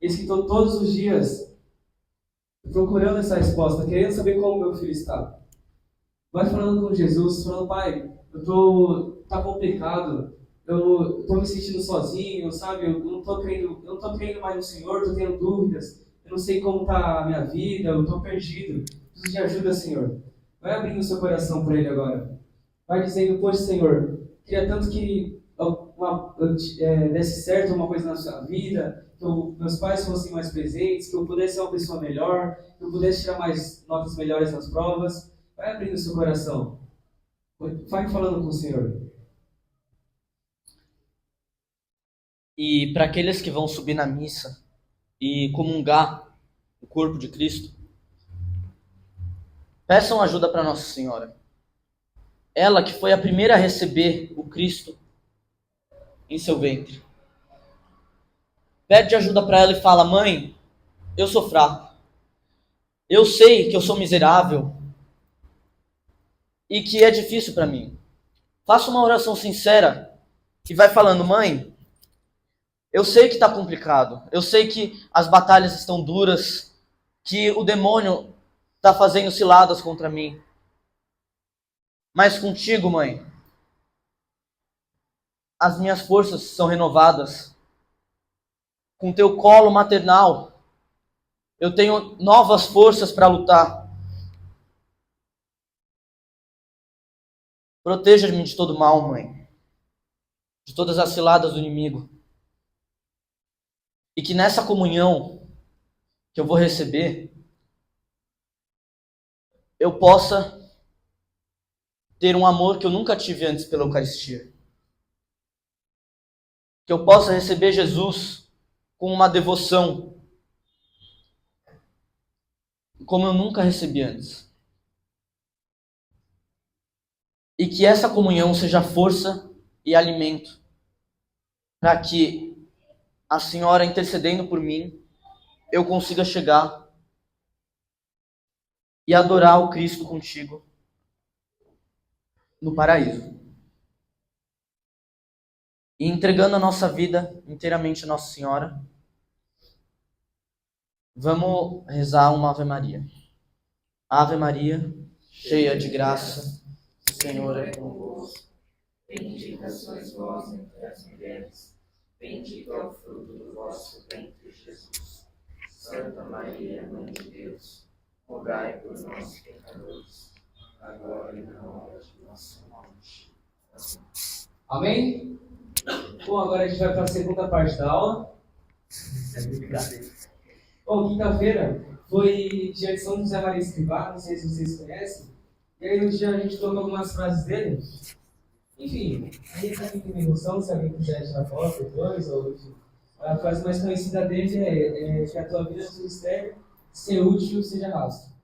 Eles que estão todos os dias procurando essa resposta, querendo saber como meu filho está. Vai falando com Jesus, falando, pai, tá complicado, eu estou me sentindo sozinho, sabe? Eu não estou crendo mais no Senhor, estou tendo dúvidas, eu não sei como está a minha vida, eu estou perdido, preciso de ajuda, Senhor. Vai abrindo o seu coração para Ele agora. Vai dizendo, poxa, Senhor, queria tanto que desse certo uma coisa na sua vida, que meus pais fossem mais presentes, que eu pudesse ser uma pessoa melhor, que eu pudesse tirar mais notas melhores nas provas. Vai abrindo o seu coração. Vai falando com o Senhor. E para aqueles que vão subir na missa e comungar o corpo de Cristo, peçam ajuda para Nossa Senhora. Ela que foi a primeira a receber o Cristo em seu ventre. Pede ajuda para ela e fala, mãe, eu sou fraco. Eu sei que eu sou miserável e que é difícil para mim. Faça uma oração sincera e vai falando, mãe, eu sei que está complicado. Eu sei que as batalhas estão duras, que o demônio está fazendo ciladas contra mim. Mas contigo, mãe, as minhas forças são renovadas. Com teu colo maternal, eu tenho novas forças para lutar. Proteja-me de todo mal, mãe. De todas as ciladas do inimigo. E que nessa comunhão que eu vou receber, eu possa ter um amor que eu nunca tive antes pela Eucaristia. Que eu possa receber Jesus com uma devoção como eu nunca recebi antes. E que essa comunhão seja força e alimento para que a Senhora intercedendo por mim, eu consiga chegar e adorar o Cristo contigo no paraíso. E entregando a nossa vida inteiramente a Nossa Senhora, vamos rezar uma Ave Maria. Ave Maria, cheia de graça, o Senhor é convosco. Bendita sois vós entre as mulheres, bendito é o fruto do vosso ventre, Jesus. Santa Maria, Mãe de Deus, rogai por nós, pecadores, agora e na hora de nossa morte. Amém? Bom, agora a gente vai para a segunda parte da aula. Bom, quinta-feira foi dia de São José Maria Escrivá, não sei se vocês conhecem. E aí no dia a gente colocou algumas frases dele. Enfim, aí tá aqui tem emoção, se alguém quiser tirar foto depois, ou enfim. A frase mais conhecida dele é que a tua vida é um mistério, ser útil, seja rasto.